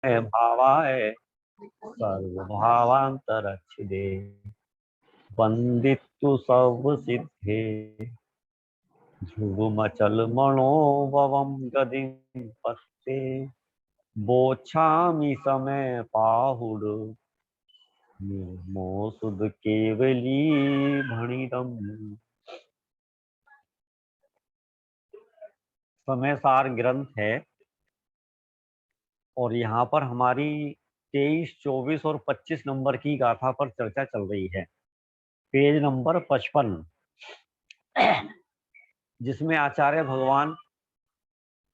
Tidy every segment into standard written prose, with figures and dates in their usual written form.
भावाय सर्वभावांतरक्षिदे वंदितु सर्वसिद्धे ध्रुवमचल मनोभवं गतिं पस्ते बोच्छामि समय पाहुड निर्मोसुद केवली भणितम्। समय सार ग्रंथ है और यहाँ पर हमारी 23, 24 और 25 नंबर की गाथा पर चर्चा चल रही है। पेज नंबर 55, जिसमें आचार्य भगवान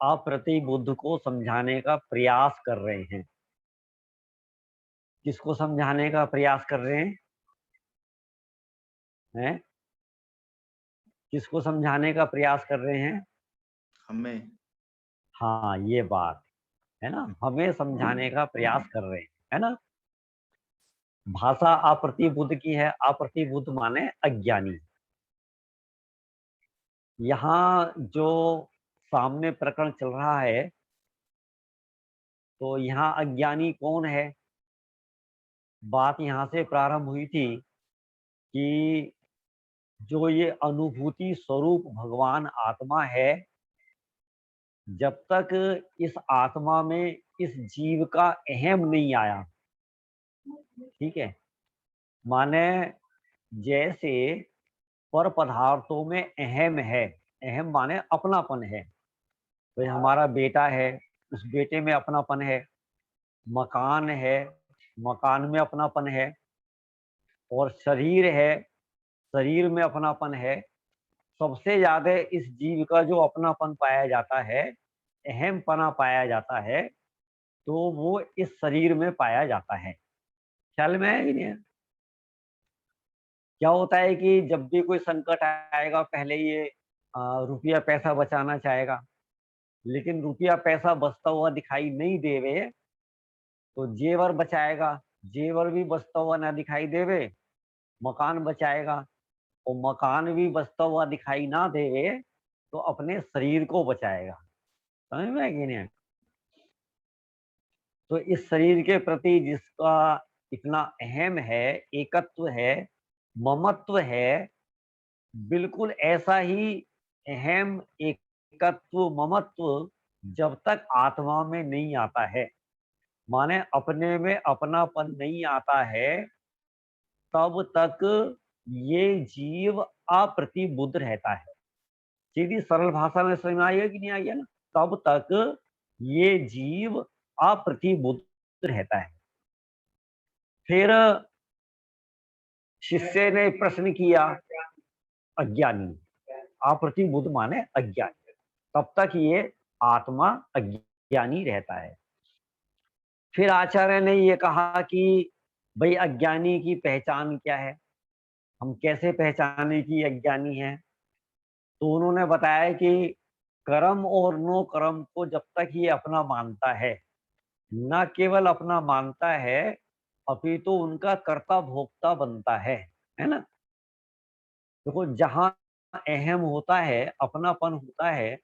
अप्रति बुद्ध को समझाने का प्रयास कर रहे हैं। किसको समझाने का प्रयास कर रहे हैं? किसको समझाने का प्रयास कर रहे हैं? हमें। हाँ, ये बात है ना, हमें समझाने का प्रयास कर रहे हैं, है ना। भाषा अप्रतिबुद्ध की है। अप्रतिबुद्ध माने अज्ञानी। यहाँ जो सामने प्रकरण चल रहा है, तो यहाँ अज्ञानी कौन है? बात यहाँ से प्रारंभ हुई थी कि जो ये अनुभूति स्वरूप भगवान आत्मा है, जब तक इस आत्मा में इस जीव का अहम नहीं आया, ठीक है, माने जैसे पर पदार्थों में अहम है, अहम माने अपनापन है। भाई हमारा बेटा है, उस बेटे में अपनापन है। मकान है, मकान में अपनापन है। और शरीर है, शरीर में अपनापन है। सबसे ज्यादा इस जीव का जो अपनापन पाया जाता है, अहम पना पाया जाता है, तो वो इस शरीर में पाया जाता है। ख्याल में है कि नहीं? क्या होता है कि जब भी कोई संकट आएगा, पहले ये रुपया पैसा बचाना चाहेगा, लेकिन रुपया पैसा बचता हुआ दिखाई नहीं देवे तो जेवर बचाएगा, जेवर भी बचता हुआ ना दिखाई देवे, मकान बचाएगा, और मकान भी बचता हुआ दिखाई ना देवे तो अपने शरीर को बचाएगा। समझ में है कि नहीं? तो इस शरीर के प्रति जिसका इतना अहम है, एकत्व है, ममत्व है, बिल्कुल ऐसा ही अहम एकत्व ममत्व जब तक आत्मा में नहीं आता है, माने अपने में अपनापन नहीं आता है, तब तक ये जीव अप्रतिबुद्ध रहता है। सीधी सरल भाषा में समझ में आइए कि नहीं आइए ना? तब तक ये जीव अप्रतिबुद्ध रहता है। फिर शिष्य ने प्रश्न किया, अज्ञानी, अप्रतिबुद्ध माने अज्ञानी, तब तक ये आत्मा अज्ञानी रहता है। फिर आचार्य ने ये कहा कि भाई अज्ञानी की पहचान क्या है, हम कैसे पहचाने कि अज्ञानी है? तो उन्होंने बताया कि कर्म और नो कर्म को जब तक ये अपना मानता है, न केवल अपना मानता है, अपितु उनका कर्ता भोक्ता बनता है ना। देखो, जहां अहम होता है, अपनापन होता है,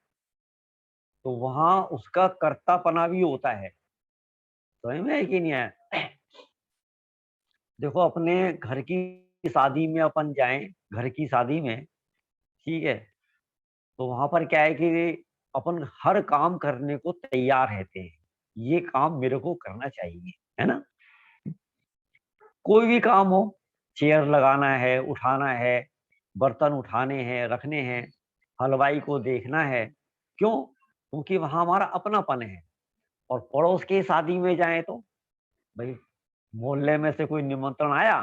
तो वहां उसका कर्तापना भी होता है। समझ में है कि नहीं है? देखो, अपने घर की शादी में अपन जाएं, घर की शादी में, ठीक है, तो वहां पर क्या है कि अपन हर काम करने को तैयार रहते हैं, ये काम मेरे को करना चाहिए, है ना। कोई भी काम हो, चेयर लगाना है, उठाना है, बर्तन उठाने हैं, रखने हैं, हलवाई को देखना है, क्यों? क्योंकि वहां हमारा अपनापन है। और पड़ोस की शादी में जाए तो भाई, मोहल्ले में से कोई निमंत्रण आया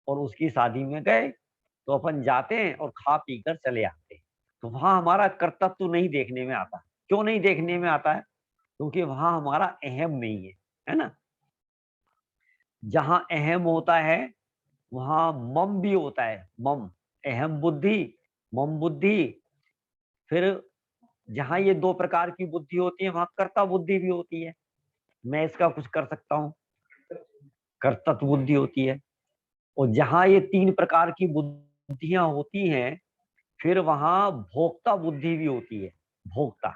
और उसकी शादी में गए, तो अपन जाते हैं और खा पी कर चले आते हैं। तो वहां हमारा कर्तव्य नहीं देखने में आता। क्यों नहीं देखने में आता है? क्योंकि वहां हमारा अहम नहीं है ना। जहां अहम होता है वहां मम भी होता है। मम, अहम बुद्धि, मम बुद्धि। फिर जहां ये दो प्रकार की बुद्धि होती है, वहां कर्ता बुद्धि भी होती है, मैं इसका कुछ कर सकता हूँ, कर्तव्य बुद्धि होती है। और जहां ये तीन प्रकार की बुद्धियां होती हैं, फिर वहां भोक्ता बुद्धि भी होती है। भोक्ता,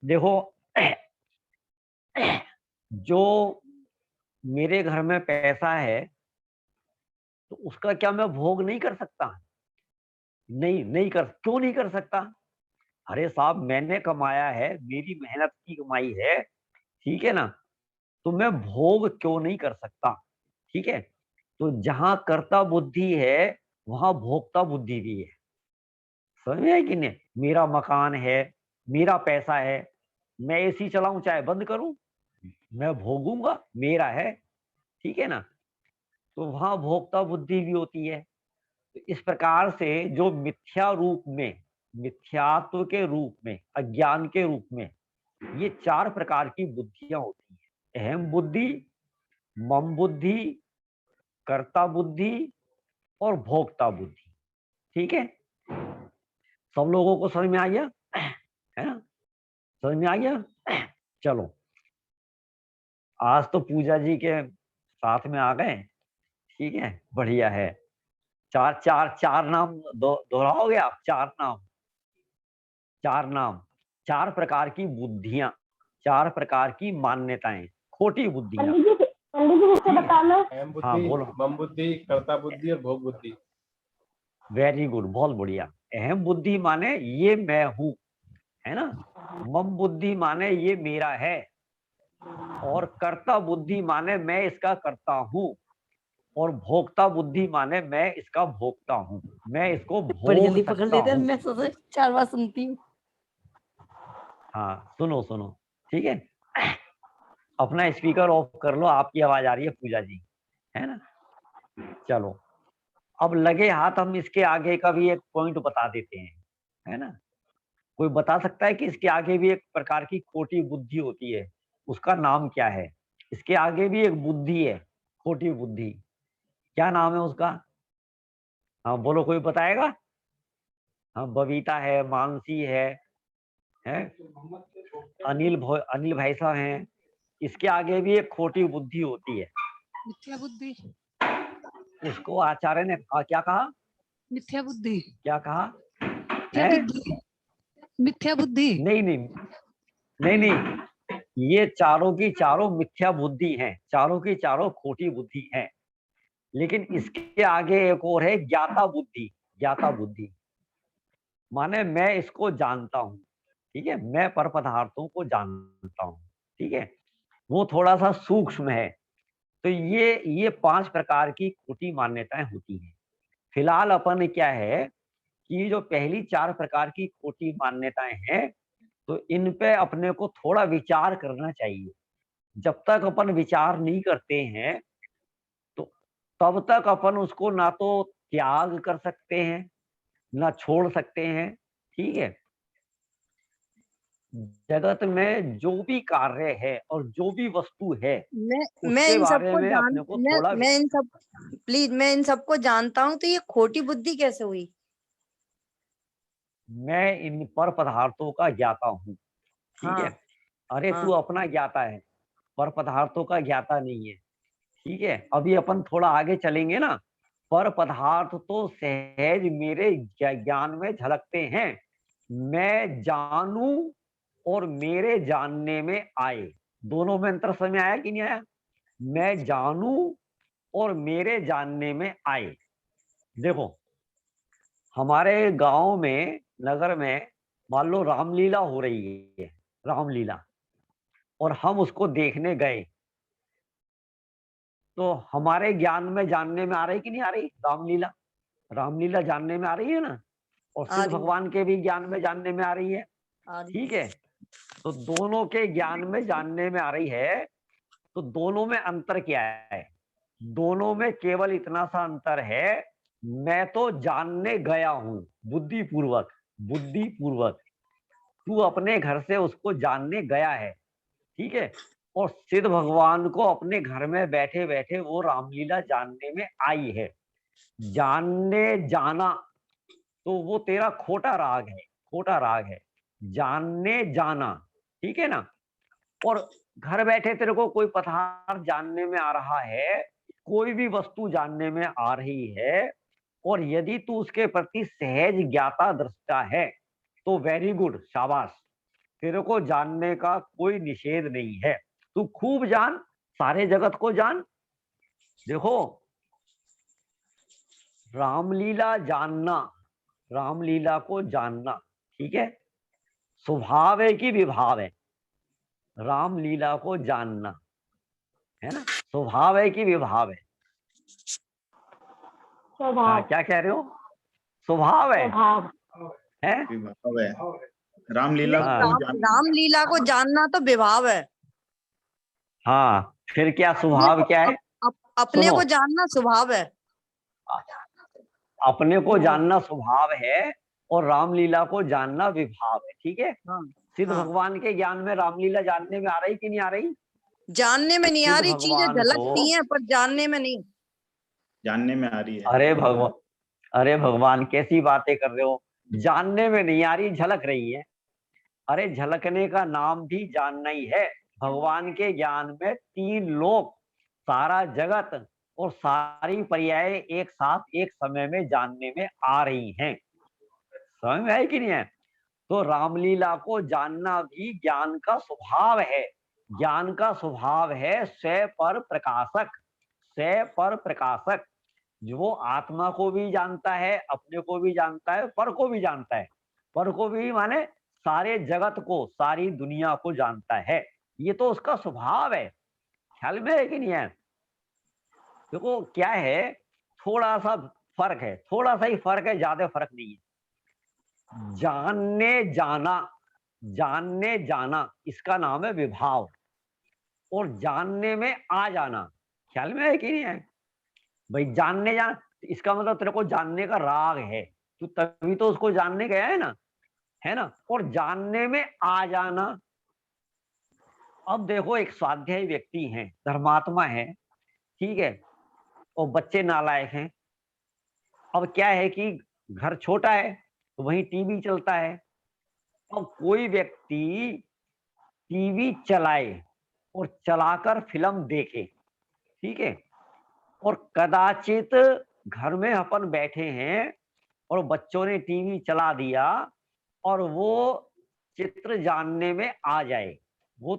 देखो, जो मेरे घर में पैसा है, तो उसका क्या मैं भोग नहीं कर सकता? नहीं, क्यों नहीं कर सकता? अरे साहब, मैंने कमाया है, मेरी मेहनत की कमाई है, ठीक है ना? तो मैं भोग क्यों नहीं कर सकता? ठीक है? तो जहां कर्ता बुद्धि है, वहां भोक्ता बुद्धि भी है। समझ में है कि नहीं? मेरा मकान है, मेरा पैसा है, मैं एसी चलाऊं चाहे बंद करूं, मैं भोगूंगा, मेरा है, ठीक है ना? तो वहां भोक्ता बुद्धि भी होती है। तो इस प्रकार से जो मिथ्या रूप में, मिथ्यात्व के रूप में, अज्ञान के रूप में, ये 4 प्रकार की बुद्धियां होती हैं। अहम बुद्धि, मम बुद्धि, कर्ता बुद्धि और भोक्ता बुद्धि। ठीक है? सब लोगों को समझ में आ गया? है ना? समझ में आ गया? चलो, आज तो पूजा जी के साथ में आ गए। ठीक है, बढ़िया है। चार चार चार नाम दोहराओगे आप? 4 नाम, 4 नाम, 4 प्रकार की बुद्धियां, 4 प्रकार की मान्यताएं, खोटी बुद्धियां। पंडित जी मुझसे ठीक है? बताना। अहम हाँ बुद्धि, बोलो। मम बुद्धि, कर्ता बुद्धि और भोग बुद्धि। वेरी गुड, बहुत बढ़िया। अहम बुद्धि माने ये मैं हूं, है ना? मम बुद्धि माने ये मेरा है, और कर्ता बुद्धि माने मैं इसका करता हूं, और भोक्ता बुद्धि माने मैं इसका भोगता हूं, मैं इसको बड़ी भोग जल्दी पकड़ सकता लेते हैं, हूं। मैं सोचा 4 बार सुनती हूँ। हाँ, सुनो सुनो, ठीक है? अपना स्पीकर ऑफ कर लो, आपकी आवाज आ रही है पूजा जी, है ना? चलो, अब लगे हाथ हम इसके आगे का भी एक पॉइंट बता देते हैं, है ना? कोई बता सकता है कि इसके आगे भी एक प्रकार की खोटी बुद्धि होती है, उसका नाम क्या है? इसके आगे भी एक बुद्धि है, खोटी बुद्धि, क्या नाम है उसका? हाँ बोलो, कोई बताएगा? हाँ, बबीता है, मानसी है, अनिल भाई साहब हैं। इसके आगे भी एक खोटी बुद्धि होती है। मिथ्या बुद्धि। इसको आचार्य ने क्या कहा? मिथ्या बुद्धि। क्या कहा मिथ्या है? बुद्धि। मिथ्या बुद्धि। नहीं नहीं, नहीं नहीं, ये चारों की चारों मिथ्या बुद्धि हैं, चारों की चारों खोटी बुद्धि हैं। लेकिन इसके आगे एक और है, ज्ञाता बुद्धि। ज्ञाता बुद्धि माने मैं इसको जानता हूँ, ठीक है? मैं पर पदार्थों को जानता हूँ, ठीक है? वो थोड़ा सा सूक्ष्म है। तो ये 5 प्रकार की खोटी मान्यताएं होती हैं। फिलहाल अपन क्या है कि जो पहली 4 प्रकार की खोटी मान्यताएं हैं, तो इन पे अपने को थोड़ा विचार करना चाहिए। जब तक अपन विचार नहीं करते हैं, तो तब तक अपन उसको ना तो त्याग कर सकते हैं, ना छोड़ सकते हैं। ठीक है? जगत में जो भी कार्य है और जो भी वस्तु है, मैं उसके इन बारे सबको में जान अपने को थोड़ा, मैं इन सब प्लीज मैं इन सबको जानता हूँ, तो ये खोटी बुद्धि कैसे हुई? मैं इन पर पदार्थों का ज्ञाता हूँ। ठीक है? हाँ अरे तू हाँ अपना ज्ञाता है, पर पदार्थों का ज्ञाता नहीं है। ठीक है? अभी अपन थोड़ा आगे चलेंगे ना। पर पदार्थ तो सहज मेरे ज्ञान में झलकते हैं, मैं जानू और मेरे जानने में आए। दोनों में अंतर समझ में आया कि नहीं आया? मैं जानू और मेरे जानने में आए। देखो, हमारे गांव में, नगर में, मान लो रामलीला हो रही है, रामलीला, और हम उसको देखने गए, तो हमारे ज्ञान में जानने में आ रही कि नहीं आ रही रामलीला? रामलीला जानने में आ रही है ना? और आ सिद्ध रही भगवान के भी ज्ञान में जानने में आ रही है। आ रही ठीक है? तो दोनों के ज्ञान में जानने में आ रही है। तो दोनों में अंतर क्या है? दोनों में केवल इतना सा अंतर है, मैं तो जानने गया हूं, बुद्धि पूर्वक तू अपने घर से उसको जानने गया है। ठीक है? और सिद्ध भगवान को अपने घर में बैठे बैठे वो रामलीला जानने में आई है। जानने जाना, तो वो तेरा खोटा राग है, खोटा राग है, जानने जाना। ठीक है ना? और घर बैठे तेरे को कोई पदार्थ जानने में आ रहा है, कोई भी वस्तु जानने में आ रही है, और यदि तू उसके प्रति सहज ज्ञाता दृष्टा है, तो वेरी गुड, शाबाश, तेरे को जानने का कोई निषेध नहीं है। तू खूब जान, सारे जगत को जान। देखो, रामलीला जानना, रामलीला को जानना, ठीक है, स्वभाव है कि विभाव है? रामलीला को जानना, है ना, स्वभाव है कि विभाव है? हाँ, स्वभाव। क्या कह रहे हो? स्वभाव है, स्वभाव। है? विभाव है। रामलीला हाँ। को जानना। रामलीला को जानना तो विभाव है। हाँ, फिर क्या स्वभाव क्या है? अपने सुनो। को जानना स्वभाव है। अपने को जानना स्वभाव है और रामलीला को जानना विभाव है, ठीक है। हाँ, सिद्ध हाँ। भगवान के ज्ञान में रामलीला जानने में आ रही कि नहीं आ रही? जानने में नहीं आ सिद्ध रही, चीजें भगवान झलकती को हैं पर जानने में नहीं। जानने में आ रही है। अरे भगवान कैसी बातें कर रहे हो? जानने में नहीं आ रही, झलक रही है। अरे झलकने का नाम भी जानना ही है। भगवान के ज्ञान में 3 लोक, सारा जगत और सारी पर्याय एक साथ एक समय में जानने में आ रही हैं। समझ में है कि नहीं है? तो रामलीला को जानना भी ज्ञान का स्वभाव है। ज्ञान का स्वभाव है स्व पर प्रकाशक, स्व पर प्रकाशक, जो आत्मा को भी जानता है, अपने को भी जानता है, पर को भी जानता है। पर को भी माने सारे जगत को, सारी दुनिया को जानता है। ये तो उसका स्वभाव है। ख्याल में है कि नहीं है? देखो क्या है, थोड़ा सा फर्क है, थोड़ा सा ही फर्क है, ज्यादा फर्क नहीं है। जानने जाना, जानने जाना इसका नाम है विभाव, और जानने में आ जाना, ख्याल में है कि नहीं है? भाई जानने जाना, इसका मतलब तेरे को जानने का राग है, तू तभी तो उसको जानने गया है ना। और जानने में आ जाना, अब देखो एक स्वाध्यायी व्यक्ति है, धर्मात्मा है, ठीक है, और बच्चे नालायक हैं। अब क्या है कि घर छोटा है तो वहीं टीवी चलता है। अब कोई व्यक्ति टीवी चलाए और चलाकर फिल्म देखे, ठीक है, और कदाचित घर में अपन बैठे हैं और बच्चों ने टीवी चला दिया और वो चित्र जानने में आ जाए, वो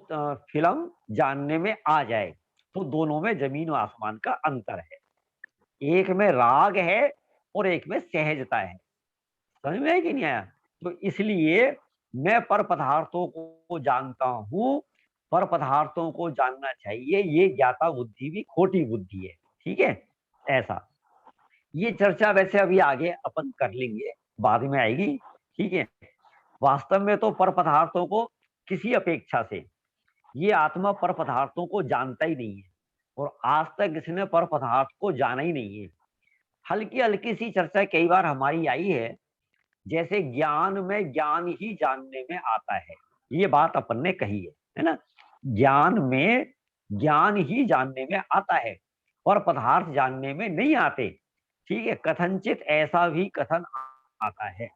फिल्म जानने में आ जाए, तो दोनों में जमीन और आसमान का अंतर है। एक में राग है और एक में सहजता है। समझ में है कि नहीं आया? तो इसलिए मैं पर पदार्थों को जानता हूं, पर पदार्थों को जानना चाहिए, ये ज्ञाता बुद्धि भी खोटी बुद्धि है, ठीक है। ऐसा ये चर्चा वैसे अभी आगे अपन कर लेंगे, बाद में आएगी, ठीक है। वास्तव में तो पर पदार्थों को किसी अपेक्षा से ये आत्मा पर पदार्थों को जानता ही नहीं है, और आज तक इसने पर पदार्थ को जाना ही नहीं है। हल्की हल्की सी चर्चा कई बार हमारी आई है, जैसे ज्ञान में ज्ञान ही जानने में आता है, ये बात अपन ने कही है ना। ज्ञान में ज्ञान ही जानने में आता है और पदार्थ जानने में नहीं आते, ठीक है। कथनचित ऐसा भी कथन आता है,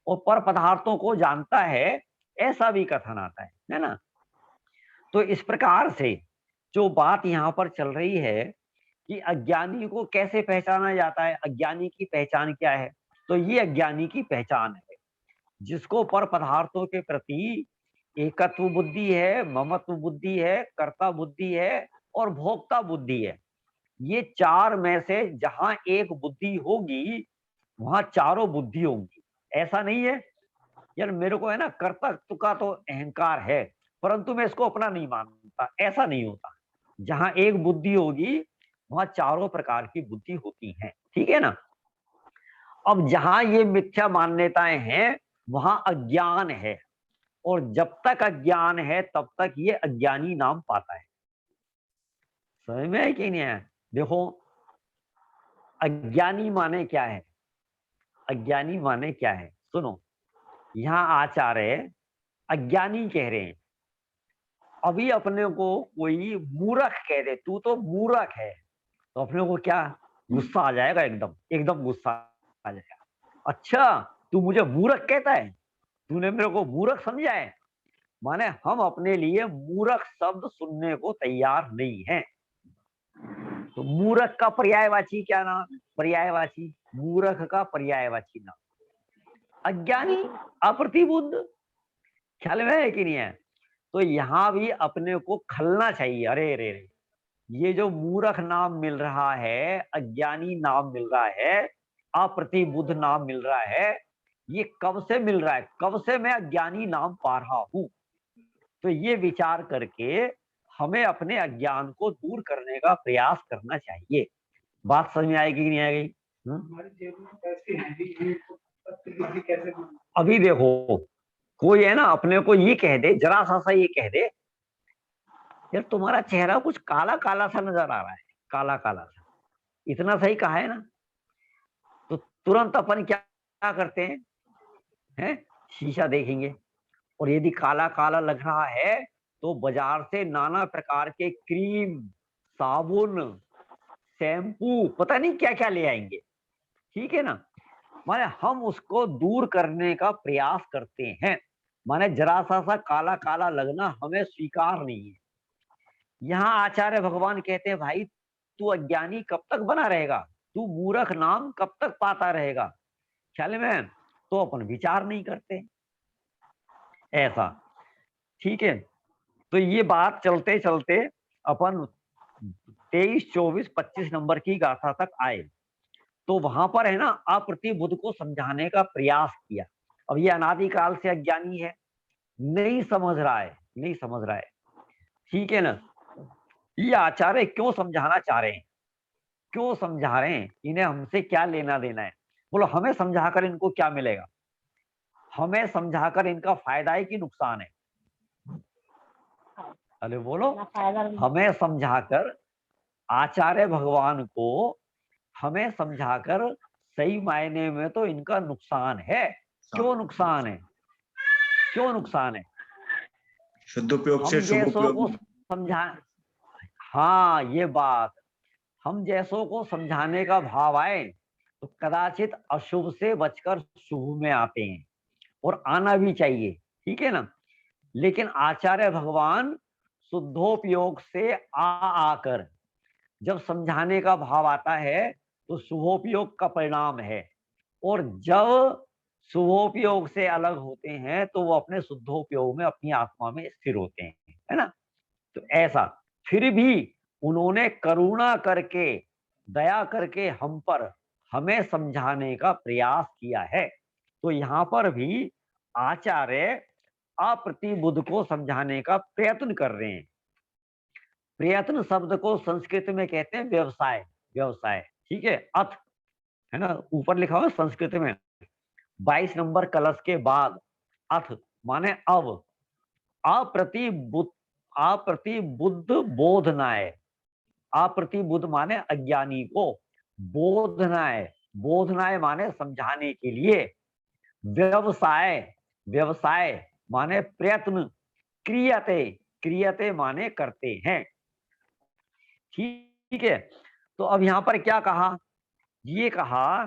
और पर पदार्थों को जानता है ऐसा भी कथन आता है ना। तो इस प्रकार से जो बात यहाँ पर चल रही है कि अज्ञानी को कैसे पहचाना जाता है, अज्ञानी की पहचान क्या है, तो ये अज्ञानी की पहचान है जिसको पर पदार्थों के प्रति एकत्व बुद्धि है, ममत्व बुद्धि है, कर्ता बुद्धि है और भोक्ता बुद्धि है। ये 4 में से जहां एक बुद्धि होगी वहां चारों बुद्धि होंगी। ऐसा नहीं है यार मेरे को है ना कर्तृत्व का तो अहंकार है परंतु मैं इसको अपना नहीं मानता, ऐसा नहीं होता। जहां एक बुद्धि होगी वहां चारों प्रकार की बुद्धि होती है, ठीक है ना। अब जहां ये मिथ्या मान्यताएं हैं वहां अज्ञान है, और जब तक अज्ञान है तब तक ये अज्ञानी नाम पाता है। समझ में है कि नहीं है? देखो अज्ञानी माने क्या है, अज्ञानी माने क्या है, सुनो। यहाँ आचार्य अज्ञानी कह रहे हैं, अभी अपने को कोई मूर्ख कह दे, तू तो मूर्ख है, तो अपने को क्या गुस्सा आ जाएगा, एकदम एकदम गुस्सा आ जाएगा। अच्छा तू मुझे मूर्ख कहता है, तूने मेरे को मूर्ख समझा है, माने हम अपने लिए मूर्ख शब्द सुनने को तैयार नहीं है। तो मूर्ख का पर्यायवाची क्या नाम, पर्यायवाची मूर्ख का पर्यायवाची नाम अज्ञानी, अप्रतिबुद्ध। ख्याल में है कि नहीं है? तो यहाँ भी अपने को खलना चाहिए, अरे रे रे, ये जो मूर्ख नाम मिल रहा है, अज्ञानी नाम मिल रहा है, अप्रतिबुद्ध नाम मिल रहा है, ये कब से मिल रहा है, कब से मैं अज्ञानी नाम पा रहा हूं। तो ये विचार करके हमें अपने अज्ञान को दूर करने का प्रयास करना चाहिए। बात समझ में आएगी कि नहीं आएगी? अभी देखो, कोई है ना अपने को ये कह दे, जरा सा ये कह दे, यार तुम्हारा चेहरा कुछ काला काला सा नजर आ रहा है, काला काला सा, इतना सही कहा है ना, तो तुरंत अपन क्या करते हैं, शीशा देखेंगे, और यदि काला काला लग रहा है तो बाजार से नाना प्रकार के क्रीम, साबुन, शैम्पू, पता नहीं क्या क्या ले आएंगे, ठीक है ना। माने हम उसको दूर करने का प्रयास करते हैं, माने जरा सा काला काला लगना हमें स्वीकार नहीं है। यहाँ आचार्य भगवान कहते हैं, भाई तू अज्ञानी कब तक बना रहेगा, तू मूर्ख नाम कब तक पाता रहेगा, ख्याल में, तो अपन विचार नहीं करते ऐसा, ठीक है। तो ये बात चलते चलते अपन 23, 24, 25 नंबर की गाथा तक आए। तो वहां पर है ना अप्रतिबुद्ध को समझाने का प्रयास किया। अब ये अनादिकाल से अज्ञानी है, नहीं समझ रहा है, नहीं समझ रहा है, ठीक है ना। ये आचार्य क्यों समझाना चाह रहे हैं, क्यों समझा रहे हैं, इन्हें हमसे क्या लेना देना है? बोलो, हमें समझाकर इनको क्या मिलेगा? हमें समझाकर इनका फायदा है कि नुकसान है? अरे बोलो, हमें समझाकर, आचार्य भगवान को हमें समझाकर सही मायने में तो इनका नुकसान है। क्यों नुकसान है, क्यों नुकसान है? शुद्ध उपयोग से हम शुभ जैसों को उपयोग। समझा, हाँ ये बात, हम जैसों को समझाने का भाव आए तो कदाचित अशुभ से बचकर शुभ में आते हैं, और आना भी चाहिए, ठीक है ना। लेकिन आचार्य भगवान शुद्धोपयोग से आकर जब समझाने का भाव आता है तो शुभोपयोग का परिणाम है, और जब शुभोपयोग से अलग होते हैं तो वो अपने शुद्धोपयोग में, अपनी आत्मा में स्थिर होते हैं, है ना। तो ऐसा, फिर भी उन्होंने करुणा करके, दया करके हम पर, हमें समझाने का प्रयास किया है। तो यहाँ पर भी आचार्य अप्रतिबुद्ध को समझाने का प्रयत्न कर रहे हैं। प्रयत्न शब्द को संस्कृत में कहते हैं व्यवसाय, व्यवसाय, ठीक है, अथ, है ना, ऊपर लिखा हुआ संस्कृत में 22 नंबर कलश के बाद अथ माने अब, अप्रतिबुद्ध, अप्रतिबुद्ध बोधनाय, अप्रतिबुद्ध माने अज्ञानी को, बोधनाय, बोधनाय माने समझाने के लिए, व्यवसाय, व्यवसाय माने प्रयत्न, क्रियते, क्रियते माने करते हैं, ठीक है। तो अब यहाँ पर क्या कहा, ये कहा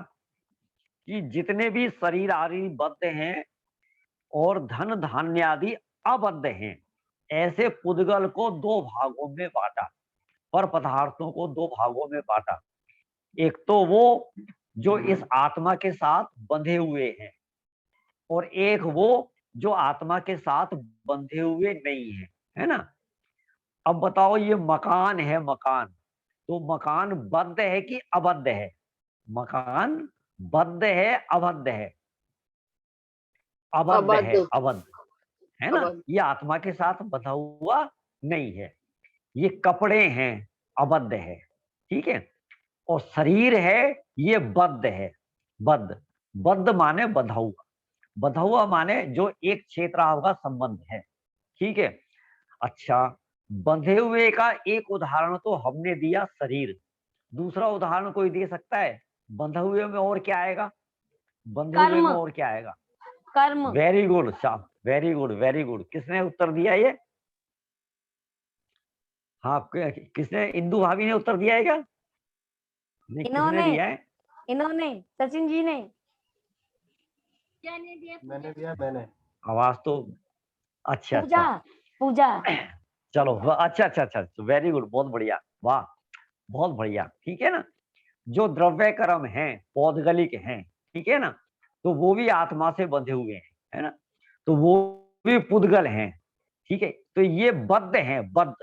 कि जितने भी शरीर आदि बद्ध हैं और धन धान्य आदि अबद्ध हैं, ऐसे पुद्गल को दो भागों में बांटा, पर पदार्थों को दो भागों में बांटा। एक तो वो जो इस आत्मा के साथ बंधे हुए हैं, और एक वो जो आत्मा के साथ बंधे हुए नहीं है, है ना। अब बताओ, ये मकान है, मकान, तो मकान बद्ध है कि अबद्ध है? मकान बद्ध है, अबद्ध है? अबद्ध है, अबद्ध, है ना। ये आत्मा के साथ बंधा हुआ नहीं है। ये कपड़े हैं, अबद्ध है, ठीक है। और शरीर है, ये बद्ध है, बद्ध, बद्ध माने बंधा हुआ, बंधा हुआ माने जो एक क्षेत्र का संबंध है, ठीक है। अच्छा, बंधे हुए का एक उदाहरण तो हमने दिया शरीर, दूसरा उदाहरण कोई दे सकता है? बंधे हुए में और क्या आएगा, बंधे हुए में और क्या आएगा? कर्म। Very good, very good, very good. किसने उत्तर दिया ये? हाँ, किसने? इंदु भाभी ने उत्तर दिया है क्या? नहीं, किसने दिया है? इन्होंने, सचिन जी ने। मैंने दिया, मैंने। आवाज तो अच्छा, पूजा, अच्छा, पूजा। चलो, अच्छा अच्छा अच्छा, वेरी गुड, बहुत बढ़िया, वाह, बहुत बढ़िया, ठीक है ना। जो द्रव्य कर्म है, पौधगलिक हैं, ठीक है ना, तो वो भी आत्मा से बंधे हुए हैं, है ना, तो वो भी पुद्गल हैं, ठीक है, तो ये बद्ध हैं, बद्ध।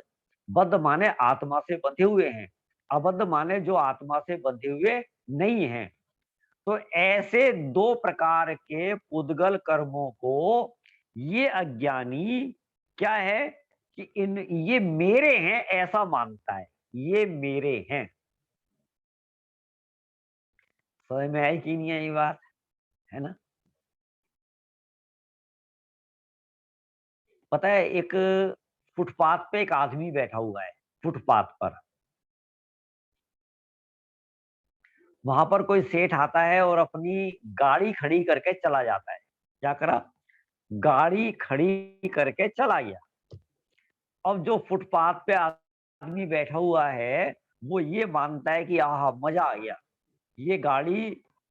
बद्ध माने आत्मा से बंधे हुए हैं, अबद्ध माने जो आत्मा से बंधे हुए नहीं हैं। तो ऐसे दो प्रकार के पुद्गल कर्मों को ये अज्ञानी क्या है कि ये मेरे हैं ऐसा मानता है, ये मेरे हैं। समझ में आई कि नहीं आई बात, है ना? पता है, एक फुटपाथ पे एक आदमी बैठा हुआ है, फुटपाथ पर। वहां पर कोई सेठ आता है और अपनी गाड़ी खड़ी करके चला जाता है। क्या करा? गाड़ी खड़ी करके चला गया। अब जो फुटपाथ पे आदमी बैठा हुआ है वो ये मानता है कि आहा मजा आ गया, ये गाड़ी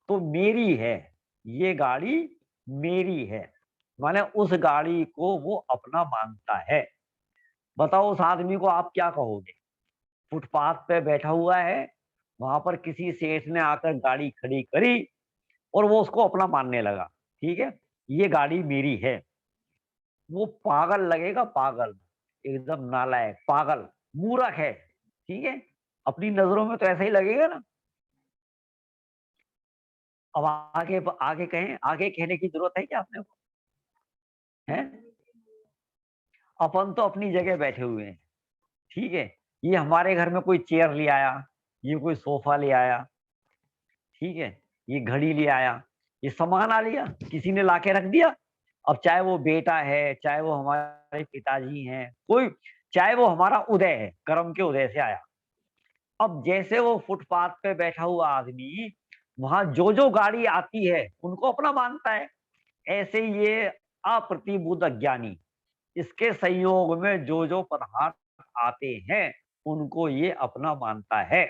तो मेरी है, ये गाड़ी मेरी है, माने उस गाड़ी को वो अपना मानता है। बताओ उस आदमी को आप क्या कहोगे? फुटपाथ पे बैठा हुआ है, वहां पर किसी सेठ ने आकर गाड़ी खड़ी करी और वो उसको अपना मानने लगा। ठीक है, ये गाड़ी मेरी है। वो पागल लगेगा, पागल, एकदम नालायक, पागल, मूर्ख है। ठीक है, अपनी नजरों में तो ऐसा ही लगेगा ना। अब आगे आगे कहें, आगे कहने की जरूरत है क्या अपने को? है, अपन तो अपनी जगह बैठे हुए हैं। ठीक है, ये हमारे घर में कोई चेयर ले आया, ये कोई सोफा ले आया, ठीक है, ये घड़ी ले आया, ये सामान आ लिया, किसी ने लाके रख दिया। अब चाहे वो बेटा है, चाहे वो हमारे पिताजी हैं, कोई, चाहे वो हमारा उदय है, कर्म के उदय से आया। अब जैसे वो फुटपाथ पे बैठा हुआ आदमी वहां जो जो गाड़ी आती है उनको अपना मानता है, ऐसे ये अप्रतिबुद्ध अज्ञानी इसके संयोग में जो जो पदार्थ आते हैं उनको ये अपना मानता है।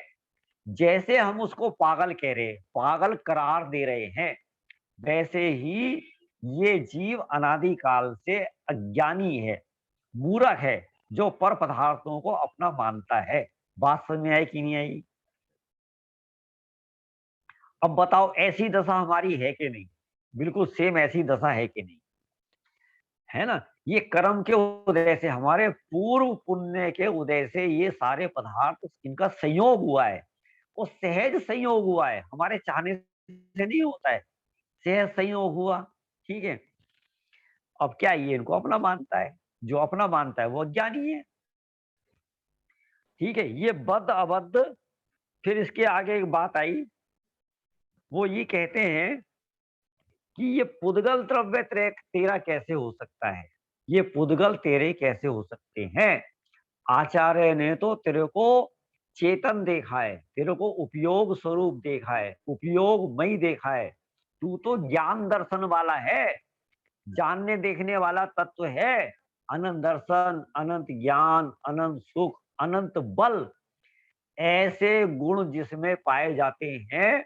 जैसे हम उसको पागल कह रहे हैं, पागल करार दे रहे हैं, वैसे ही ये जीव अनादि काल से अज्ञानी है, मूर्ख है, जो पर पदार्थों को अपना मानता है। बात समझ में आई कि नहीं आई? अब बताओ ऐसी दशा हमारी है कि नहीं? बिल्कुल सेम ऐसी दशा है कि नहीं? है ना? ये कर्म के उदय से, हमारे पूर्व पुण्य के उदय से ये सारे पदार्थ इनका संयोग हुआ है, वो सहज संयोग हुआ है, हमारे चाहने से नहीं होता है, सहज संयोग हुआ। ठीक है, अब क्या ये इनको अपना मानता है? जो अपना मानता है वो अज्ञानी है। ठीक है, ये बद्ध अबद्ध। फिर इसके आगे एक बात आई, वो ये कहते हैं कि ये पुद्गल द्रव्य तेरा कैसे हो सकता है, ये पुद्गल तेरे कैसे हो सकते हैं? आचार्य ने तो तेरे को चेतन देखा है, तेरे को उपयोग स्वरूप देखा है, उपयोगमय देखा है। तू तो ज्ञान दर्शन वाला है, जानने देखने वाला तत्व है। अनंत दर्शन, अनंत ज्ञान, अनंत सुख, अनंत बल, ऐसे गुण जिसमें पाए जाते हैं,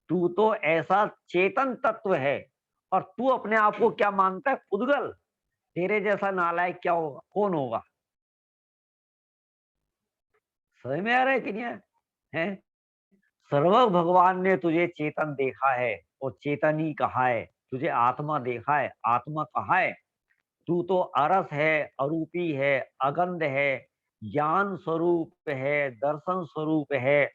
तू तो ऐसा चेतन तत्व है। और तू अपने आप को क्या मानता है? पुद्गल। तेरे जैसा नालायक क्या होगा, कौन होगा? समझ में आ रहा है कि नहीं है? सर्व भगवान ने तुझे चेतन देखा है और चेतन ही कहा है, तुझे आत्मा देखा है, आत्मा कहा है। तू तो अरस है, अरूपी है, अगंध है, ज्ञान स्वरूप है, दर्शन स्वरूप है,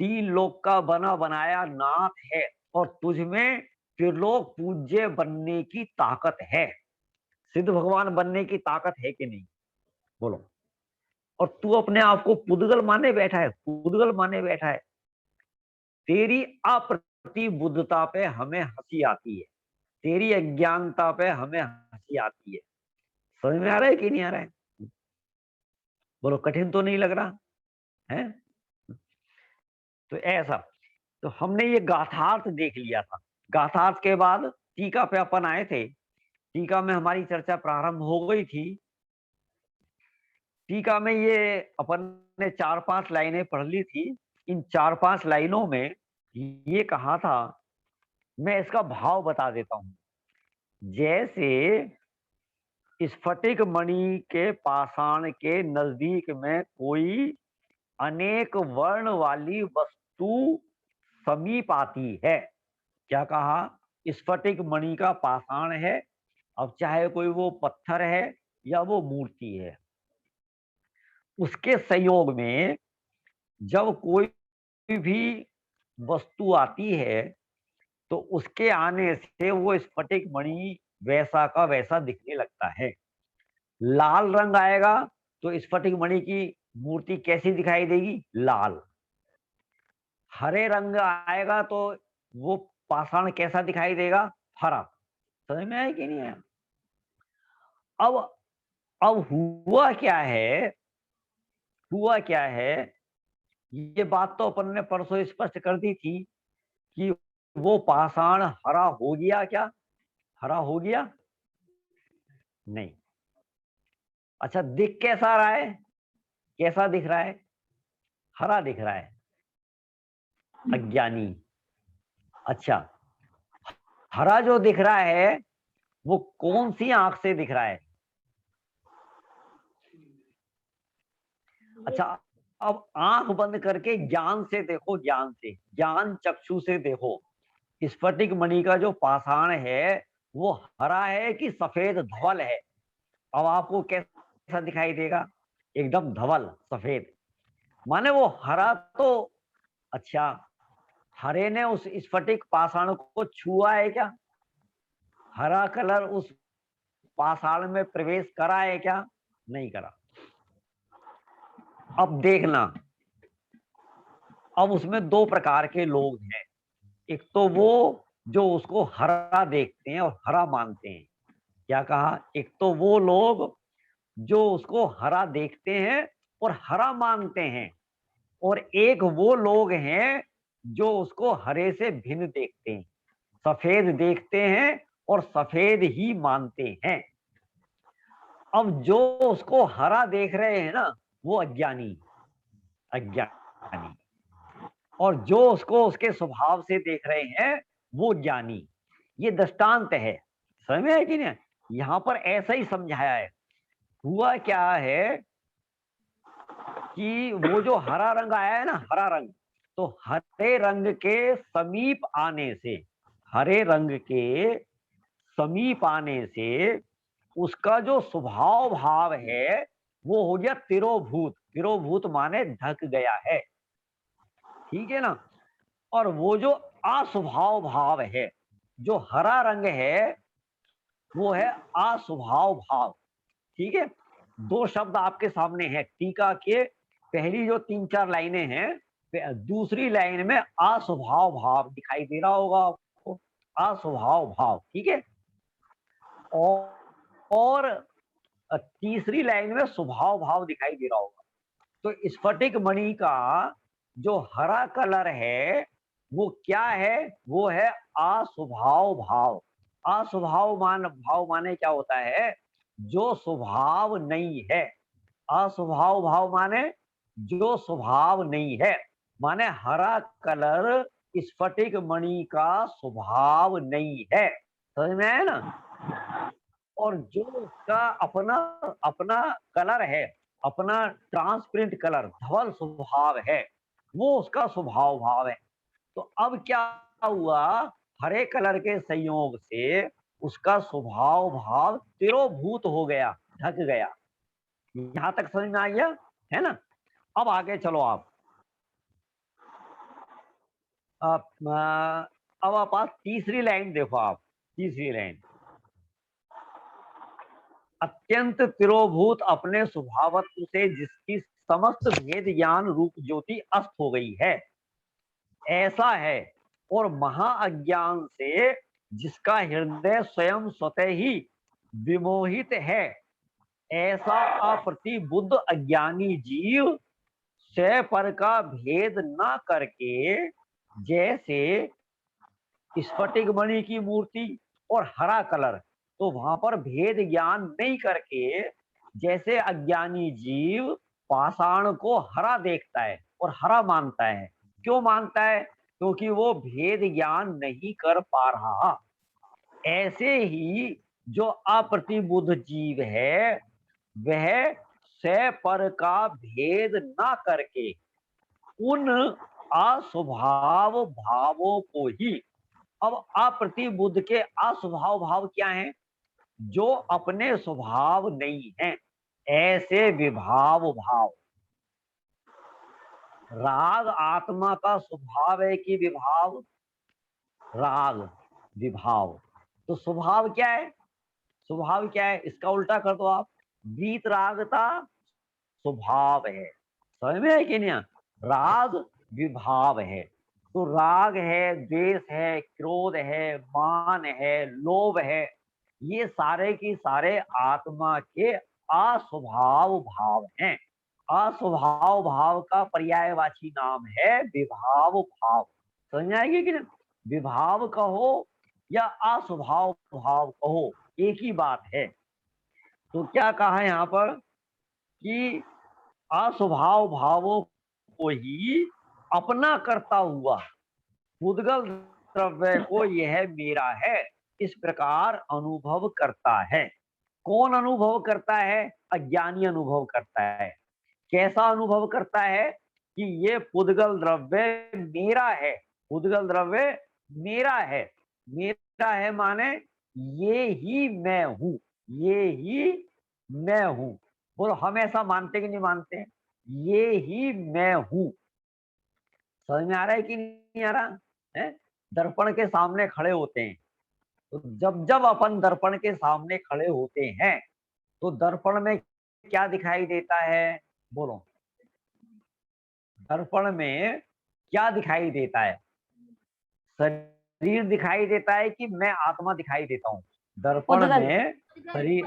तीन लोक का बना बनाया नाथ है, और तुझ में त्रिलोक पूज्य बनने की ताकत है। सिद्ध भगवान बनने की ताकत है कि नहीं? बोलो। और तू अपने आप को पुद्गल माने बैठा है, पुद्गल माने बैठा है। तेरी अप्रतिबुद्धता पे हमें हंसी आती है, तेरी अज्ञानता पे हमें हंसी आती है। समझ में आ रहा है कि नहीं आ रहा है? बोलो, कठिन तो नहीं लग रहा है? तो ऐसा, तो हमने ये गाथार्थ देख लिया था। गाथार्थ के बाद टीका पे अपन आए थे, टीका में हमारी चर्चा प्रारंभ हो गई थी। टीका में ये अपन ने 4-5 लाइनें पढ़ ली थी। इन 4-5 लाइनों में ये कहा था, मैं इसका भाव बता देता हूं। जैसे स्फटिक मणि के पाषाण के नजदीक में कोई अनेक वर्ण वाली वस्तु समीप आती है। क्या कहा? स्फटिक मणि का पाषाण है, अब चाहे कोई वो पत्थर है या वो मूर्ति है, उसके संयोग में जब कोई भी वस्तु आती है तो उसके आने से वो स्फटिक मणि वैसा का वैसा दिखने लगता है। लाल रंग आएगा तो स्फटिक मणि की मूर्ति कैसी दिखाई देगी? लाल। हरे रंग आएगा तो वो पाषाण कैसा दिखाई देगा? हरा। समझ में आया कि नहीं आया? अब हुआ क्या है, हुआ क्या है, ये बात तो अपन ने परसों स्पष्ट कर दी थी कि वो पाषाण हरा हो गया क्या? हरा हो गया? नहीं। अच्छा, दिख कैसा रहा है? कैसा दिख रहा है? हरा दिख रहा है, अज्ञानी। अच्छा, हरा जो दिख रहा है वो कौन सी आंख से दिख रहा है? अच्छा, अब आंख बंद करके ज्ञान से देखो, ज्ञान से, ज्ञान चक्षु से देखो, स्फटिक मणि का जो पाषाण है वो हरा है कि सफेद धवल है? अब आपको कैसा दिखाई देगा? एकदम धवल सफेद। माने वो हरा तो, अच्छा, हरे ने उस स्फटिक पाषाण को छुआ है क्या? हरा कलर उस पाषाण में प्रवेश करा है क्या? नहीं करा। अब देखना, अब उसमें दो प्रकार के लोग हैं। एक तो वो जो उसको हरा देखते हैं और हरा मानते हैं। क्या कहा? एक तो वो लोग जो उसको हरा देखते हैं और हरा मानते हैं, और एक वो लोग हैं जो उसको हरे से भिन्न देखते हैं, सफेद देखते हैं और सफेद ही मानते हैं। अब जो उसको हरा देख रहे हैं ना, वो अज्ञानी, अज्ञानी, और जो उसको उसके स्वभाव से देख रहे हैं वो ज्ञानी। ये दृष्टांत है, समझ में है कि नहीं? यहां पर ऐसा ही समझाया है। हुआ क्या है कि वो जो हरा रंग आया है ना, हरा रंग, तो हरे रंग के समीप आने से, हरे रंग के समीप आने से उसका जो स्वभाव भाव है वो हो गया तिरोभूत। तिरोभूत माने ढक गया है, ठीक है ना? और वो जो अस्वभाव भाव है, जो हरा रंग है वो है अस्वभाव भाव, ठीक है? दो शब्द आपके सामने हैं टीका के, पहली जो 3-4 लाइनें हैं, दूसरी लाइन में अस्वभाव भाव दिखाई दे रहा होगा आपको, अस्वभाव भाव, ठीक है? और तीसरी लाइन में स्वभाव भाव दिखाई दे रहा होगा। तो स्फटिक मणि का जो हरा कलर है वो क्या है? वो है अस्वभाव भाव। अस्वभाव भाव माने क्या होता है? जो स्वभाव नहीं है। अस्वभाव भाव माने जो स्वभाव नहीं है, माने हरा कलर स्फटिक मणि का स्वभाव नहीं है। समझ में आया ना? और जो उसका अपना अपना कलर है, अपना ट्रांसपेरेंट कलर, धवल स्वभाव है, वो उसका स्वभाव भाव है। तो अब क्या हुआ? हरे कलर के संयोग से उसका स्वभाव भाव तिरोभूत हो गया, ढक गया। यहां तक समझ में आ गया है ना? अब आगे चलो आप। अब आप तीसरी लाइन देखो, आप तीसरी लाइन, अत्यंत तिरोभूत अपने स्वभावत्व से जिसकी समस्त भेद ज्ञान रूप ज्योति अस्त हो गई है, ऐसा है। और महा अज्ञान से जिसका हृदय स्वयं स्वतः ही विमोहित है, ऐसा अप्रतिबुद्ध अज्ञानी जीव स्वयं पर का भेद न करके, जैसे स्फटिक मणि की मूर्ति और हरा कलर, तो वहां पर भेद ज्ञान नहीं करके जैसे अज्ञानी जीव पाषाण को हरा देखता है और हरा मानता है। क्यों मानता है? क्योंकि वो भेद ज्ञान नहीं कर पा रहा। ऐसे ही जो अप्रतिबुद्ध जीव है वह स्वयं पर का भेद ना करके उन अस्वभाव भावों को ही, अब अप्रतिबुद्ध के अस्वभाव भाव क्या हैं? जो अपने स्वभाव नहीं है, ऐसे विभाव भाव। राग आत्मा का स्वभाव है कि विभाव? राग विभाव। तो स्वभाव क्या है? स्वभाव क्या है? इसका उल्टा कर दो आप, वीतरागता स्वभाव है। समझ में है कि नहीं? राग विभाव है। तो राग है, द्वेष है, क्रोध है, मान है, लोभ है, ये सारे की सारे आत्मा के अस्वभाव भाव हैं। अस्वभाव भाव का पर्यायवाची नाम है विभाव भाव। समझ आएगी कि नहीं? विभाव कहो या अस्वभाव भाव कहो, एक ही बात है। तो क्या कहा है यहाँ पर कि अस्वभाव भावों को ही अपना करता हुआ पुद्गल द्रव्य को यह मेरा है, इस प्रकार अनुभव करता है। कौन अनुभव करता है? अज्ञानी अनुभव करता है। कैसा अनुभव करता है? कि ये पुद्गल द्रव्य मेरा है। पुद्गल द्रव्य मेरा है। मेरा है माने ये ही मैं हूं, ये ही मैं हूं। बोलो, हम ऐसा मानते कि नहीं मानते? ये ही मैं हूं। समझ में आ रहा है कि नहीं आ रहा है? दर्पण के सामने खड़े होते हैं, तो जब जब अपन दर्पण के सामने खड़े होते हैं तो दर्पण में क्या दिखाई देता है? बोलो, दर्पण में क्या दिखाई देता है? शरीर दिखाई देता है कि मैं आत्मा दिखाई देता हूँ? दर्पण पुद्गल। में शरीर,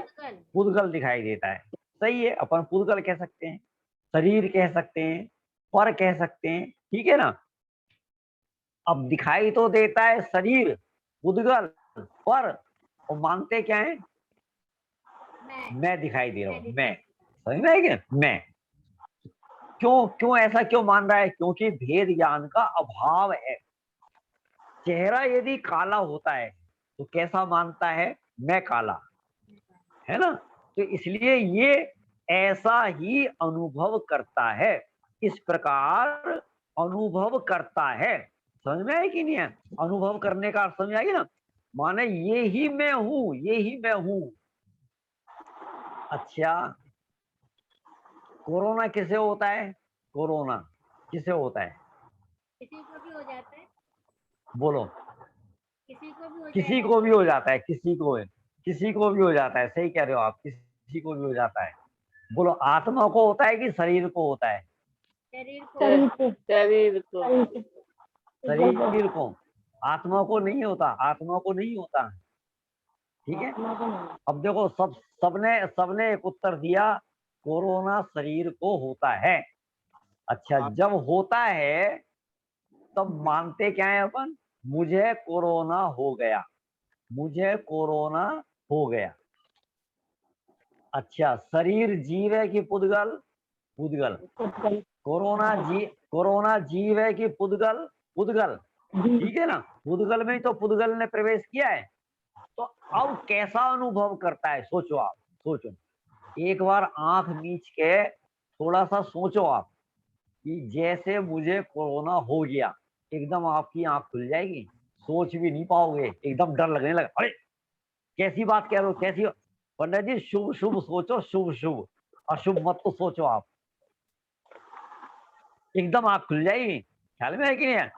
पुद्गल दिखाई देता है। सही है, अपन पुद्गल कह सकते हैं, शरीर कह सकते हैं, पर कह सकते हैं, ठीक है ना? अब दिखाई तो देता है शरीर, पुद्गल, पर, और मानते क्या है? मैं दिखाई दे रहा हूं, मैं। समझ में आएगा? मैं। क्यों क्यों ऐसा क्यों मान रहा है? क्योंकि भेद ज्ञान का अभाव है। चेहरा यदि काला होता है तो कैसा मानता है? मैं काला, है ना? तो इसलिए ये ऐसा ही अनुभव करता है, इस प्रकार अनुभव करता है। समझ में आया कि नहीं है? अनुभव करने का अर्थ समझ आएगी ना? माने ये ही मैं हूं, ये ही मैं हूं। अच्छा, कोरोना किसे होता है? कोरोना किसे होता है? किसी को भी हो जाता है, बोलो, किसी को भी हो किसी जाएगा। को भी हो जाता है, किसी को भी हो जाता है। सही कह रहे हो आप, किसी को भी हो जाता है। बोलो, आत्मा को होता है कि शरीर को होता है? शरीर को शरीर को। आत्मा को नहीं होता, आत्मा को नहीं होता। ठीक है, अब देखो, सबने सबने एक उत्तर दिया, कोरोना शरीर को होता है। अच्छा, जब होता है तब मानते क्या है अपन? मुझे कोरोना हो गया, मुझे कोरोना हो गया। अच्छा, शरीर जीव है कि पुद्गल? पुद्गल। कोरोना जीव है कि पुद्गल? पुद्गल। ठीक है ना? पुद्गल में ही तो पुद्गल ने प्रवेश किया है। तो अब कैसा अनुभव करता है? सोचो आप, सोचो एक बार, आंख मीच के थोड़ा सा सोचो आप कि जैसे मुझे कोरोना हो गया, एकदम आपकी आंख खुल जाएगी, सोच भी नहीं पाओगे, एकदम डर लगने लगा। अरे कैसी बात कह रहे हो, कैसी? पंडित जी, शुभ शुभ सोचो, शुभ शुभ, अशुभ मत तो सोचो आप, एकदम आंख खुल जाएगी। ख्याल में है कि नहीं है?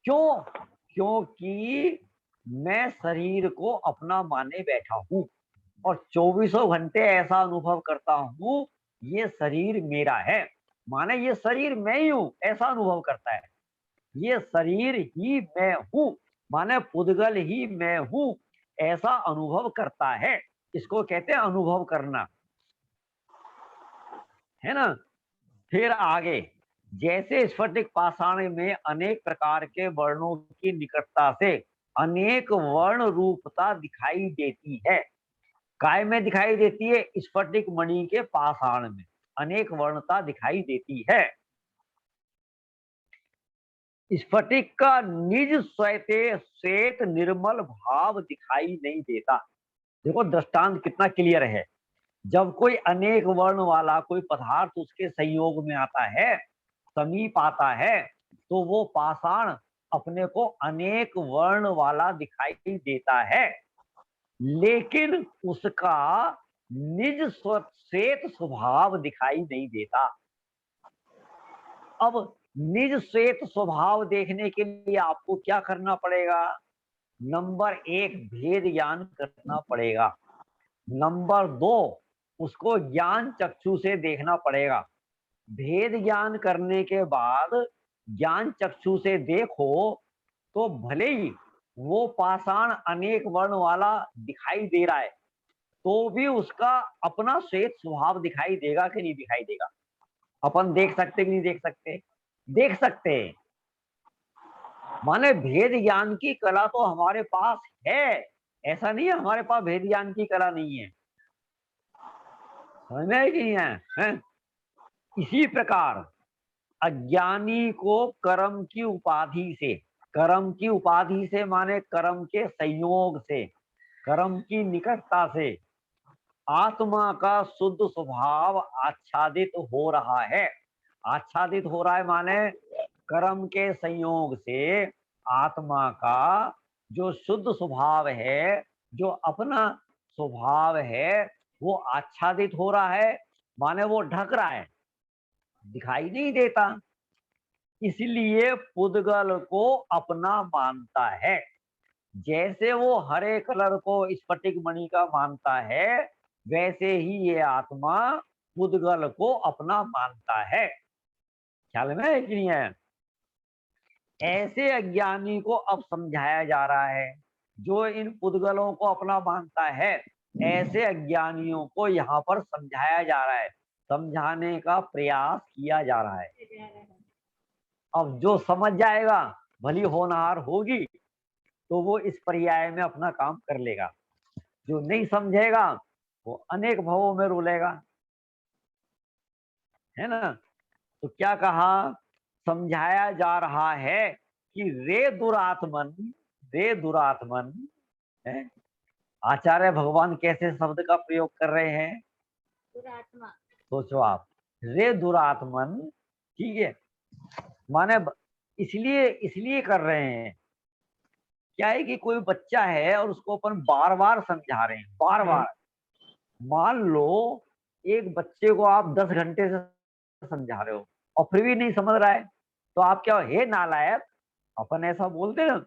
क्यों? क्योंकि मैं शरीर को अपना माने बैठा हूं और चौबीसों घंटे ऐसा अनुभव करता हूं, ये शरीर मेरा है, माने ये शरीर मैं ही हूं, ऐसा अनुभव करता है। ये शरीर ही मैं हूं, माने पुद्गल ही मैं हूं, ऐसा अनुभव करता है। इसको कहते हैं अनुभव करना, है ना? फिर आगे, जैसे स्फटिक पाषाण में अनेक प्रकार के वर्णों की निकटता से अनेक वर्ण रूपता दिखाई देती है। काय में दिखाई देती है? स्फटिक मणि के पाषाण में अनेक वर्णता दिखाई देती है। स्फटिक का निज श्वेत निर्मल भाव दिखाई नहीं देता। देखो, दृष्टांत कितना क्लियर है। जब कोई अनेक वर्ण वाला कोई पदार्थ उसके संयोग में आता है, समीप आता है, तो वो पाषाण अपने को अनेक वर्ण वाला दिखाई देता है। लेकिन उसका निज श्वेत स्वभाव दिखाई नहीं देता। अब निज श्वेत स्वभाव देखने के लिए आपको क्या करना पड़ेगा? नंबर 1 भेद ज्ञान करना पड़ेगा। नंबर 2 उसको ज्ञान चक्षु से देखना पड़ेगा। भेद ज्ञान करने के बाद ज्ञान चक्षु से देखो तो भले ही वो पाषाण अनेक वर्ण वाला दिखाई दे रहा है, तो भी उसका अपना श्वेत स्वभाव दिखाई देगा कि नहीं दिखाई देगा? अपन देख सकते कि नहीं देख सकते? देख सकते। माने भेद ज्ञान की कला तो हमारे पास है, ऐसा नहीं है हमारे पास भेद ज्ञान की कला नहीं है। समझ में है कि नहीं है? इसी प्रकार अज्ञानी को कर्म की उपाधि से, कर्म की उपाधि से माने कर्म के संयोग से, कर्म की निकटता से आत्मा का शुद्ध स्वभाव आच्छादित हो रहा है। आच्छादित हो रहा है माने कर्म के संयोग से आत्मा का जो शुद्ध स्वभाव है, जो अपना स्वभाव है, वो आच्छादित हो रहा है, माने वो ढक रहा है, दिखाई नहीं देता। इसलिए पुद्गल को अपना मानता है। जैसे वो हरे कलर को स्फटिक मणि का मानता है, वैसे ही ये आत्मा पुद्गल को अपना मानता है। ख्याल में है कि नहीं है? ऐसे अज्ञानी को अब समझाया जा रहा है। जो इन पुद्गलों को अपना मानता है, ऐसे अज्ञानियों को यहाँ पर समझाया जा रहा है, समझाने का प्रयास किया जा रहा है। अब जो समझ जाएगा, भली होनहार होगी, तो वो इस पर्याय में अपना काम कर लेगा। जो नहीं समझेगा वो अनेक भवों में रुलेगा, है ना? तो क्या कहा? समझाया जा रहा है कि रे दुरात्मन, रे दुरात्मन है। आचार्य भगवान कैसे शब्द का प्रयोग कर रहे हैं? दुरात्मा। सोचो आप, रे दुरात्मन, ठीक है, माने इसलिए कर रहे हैं। क्या है कि कोई बच्चा है और उसको अपन बार बार समझा रहे हैं, बार बार। मान लो एक बच्चे को आप 10 घंटे से समझा रहे हो और फिर भी नहीं समझ रहा है, तो आप क्या, हे नालायक, अपन ऐसा बोलते ना?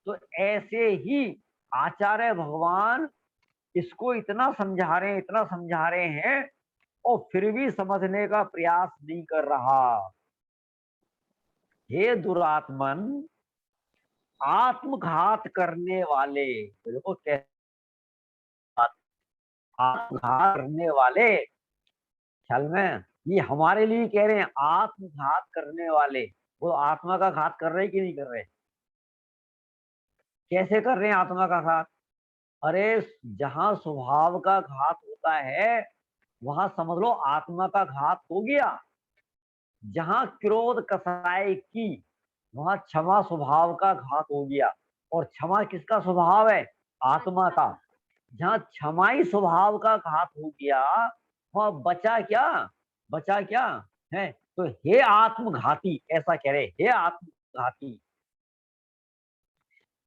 तो ऐसे ही आचार्य भगवान इसको इतना समझा रहे हैं, इतना समझा रहे हैं, और फिर भी समझने का प्रयास नहीं कर रहा। हे दुरात्मन, आत्मघात करने वाले, देखो कैसे आत्मघात करने वाले, ख्याल में, ये हमारे लिए कह रहे हैं। आत्मघात करने वाले, वो आत्मा का घात कर रहे कि नहीं कर रहे? कैसे कर रहे हैं आत्मा का घात? अरे जहां स्वभाव का घात होता है, वहां समझ लो आत्मा का घात हो गया। जहां क्रोध कसाई की, वहां क्षमा स्वभाव का घात हो गया। और क्षमा किसका स्वभाव है? आत्मा का। जहां क्षमाई स्वभाव का घात हो गया, वहां बचा क्या? बचा क्या है? तो हे आत्मघाती, ऐसा कह रहे, हे आत्मघाती,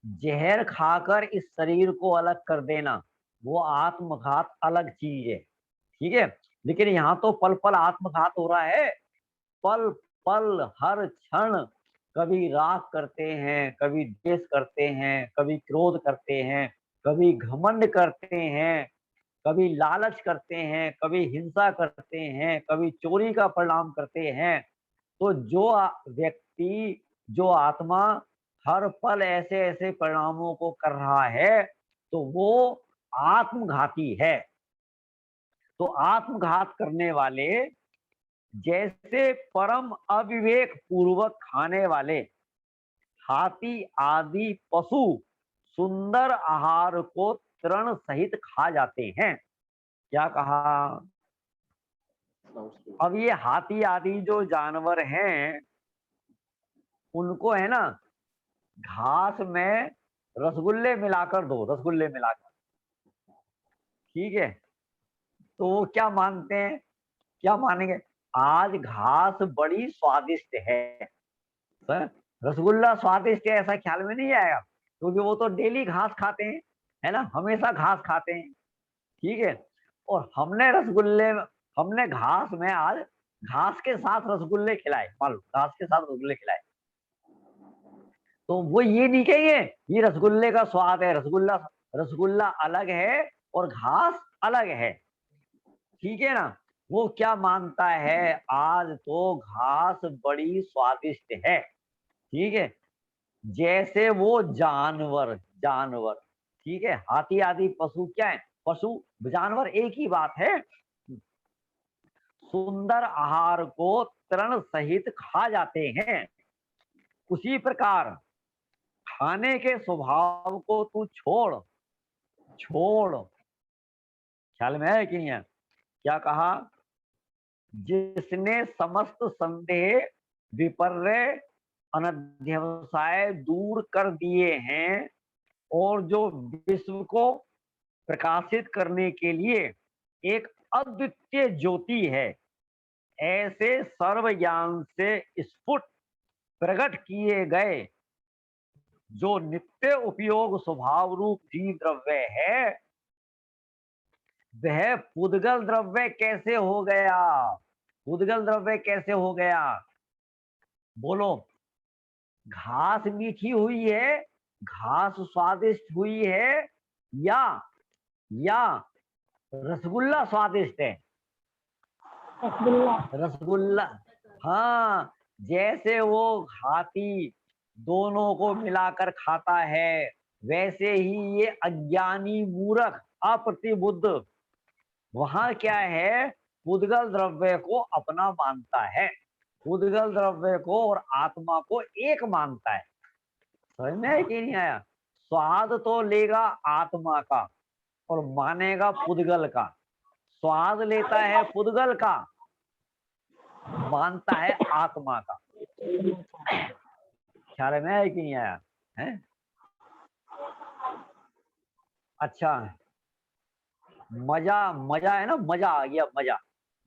जहर खाकर इस शरीर को अलग कर देना, वो आत्मघात अलग चीज है, ठीक है। लेकिन यहाँ तो पल पल आत्मघात हो रहा है, पल पल हर क्षण। कभी राग करते हैं, कभी द्वेष करते हैं, कभी क्रोध करते हैं, कभी घमंड करते हैं, कभी लालच करते हैं, कभी हिंसा करते हैं, कभी चोरी का परिणाम करते हैं। तो जो व्यक्ति, जो आत्मा हर पल ऐसे ऐसे परिणामों को कर रहा है, तो वो आत्मघाती है। तो आत्मघात करने वाले, जैसे परम अविवेक पूर्वक खाने वाले हाथी आदि पशु सुंदर आहार को तृण सहित खा जाते हैं। क्या कहा? अब ये हाथी आदि जो जानवर हैं, उनको है ना, घास में रसगुल्ले मिलाकर दो, रसगुल्ले मिलाकर, ठीक है, तो वो क्या मानते हैं? क्या मानेंगे? आज घास बड़ी स्वादिष्ट है। सर, रसगुल्ला स्वादिष्ट है ऐसा ख्याल में नहीं आएगा, क्योंकि वो तो डेली घास खाते हैं। है ना, हमेशा घास खाते हैं, ठीक है। और हमने घास में आज घास के साथ रसगुल्ले खिलाए, मान लो घास के साथ रसगुल्ले खिलाए, तो वो ये नहीं कहेंगे ये रसगुल्ले का स्वाद है, रसगुल्ला अलग है और घास अलग है, ठीक है ना। वो क्या मानता है, आज तो घास बड़ी स्वादिष्ट है, ठीक है। जैसे वो जानवर, ठीक है, हाथी आदि पशु क्या है, पशु जानवर एक ही बात है, सुंदर आहार को तृण सहित खा जाते हैं, उसी प्रकार खाने के स्वभाव को तू छोड़, ख्याल में है कि नहीं है, क्या कहा, जिसने समस्त संदेह विपर्य अनध्यवसाय दूर कर दिए हैं और जो विश्व को प्रकाशित करने के लिए एक अद्वितीय ज्योति है, ऐसे सर्वज्ञान से स्फुट प्रकट किए गए जो नित्य उपयोग स्वभाव रूप जीव द्रव्य है, वह पुद्गल द्रव्य कैसे हो गया, पुद्गल द्रव्य कैसे हो गया, बोलो। घास मीठी हुई है, घास स्वादिष्ट हुई है, या रसगुल्ला स्वादिष्ट है, रसगुल्ला। हाँ, जैसे वो हाथी दोनों को मिलाकर खाता है, वैसे ही ये अज्ञानी मूर्ख अप्रतिबुद्ध वहां क्या है, पुद्गल द्रव्य को अपना मानता है, पुद्गल द्रव्य को और आत्मा को एक मानता है, समझ में है कि नहीं आया। स्वाद तो लेगा आत्मा का और मानेगा पुद्गल का, स्वाद लेता है पुद्गल का, मानता है आत्मा का, ख्याल में है कि नहीं आया है। अच्छा, मजा है ना, मजा आ गया,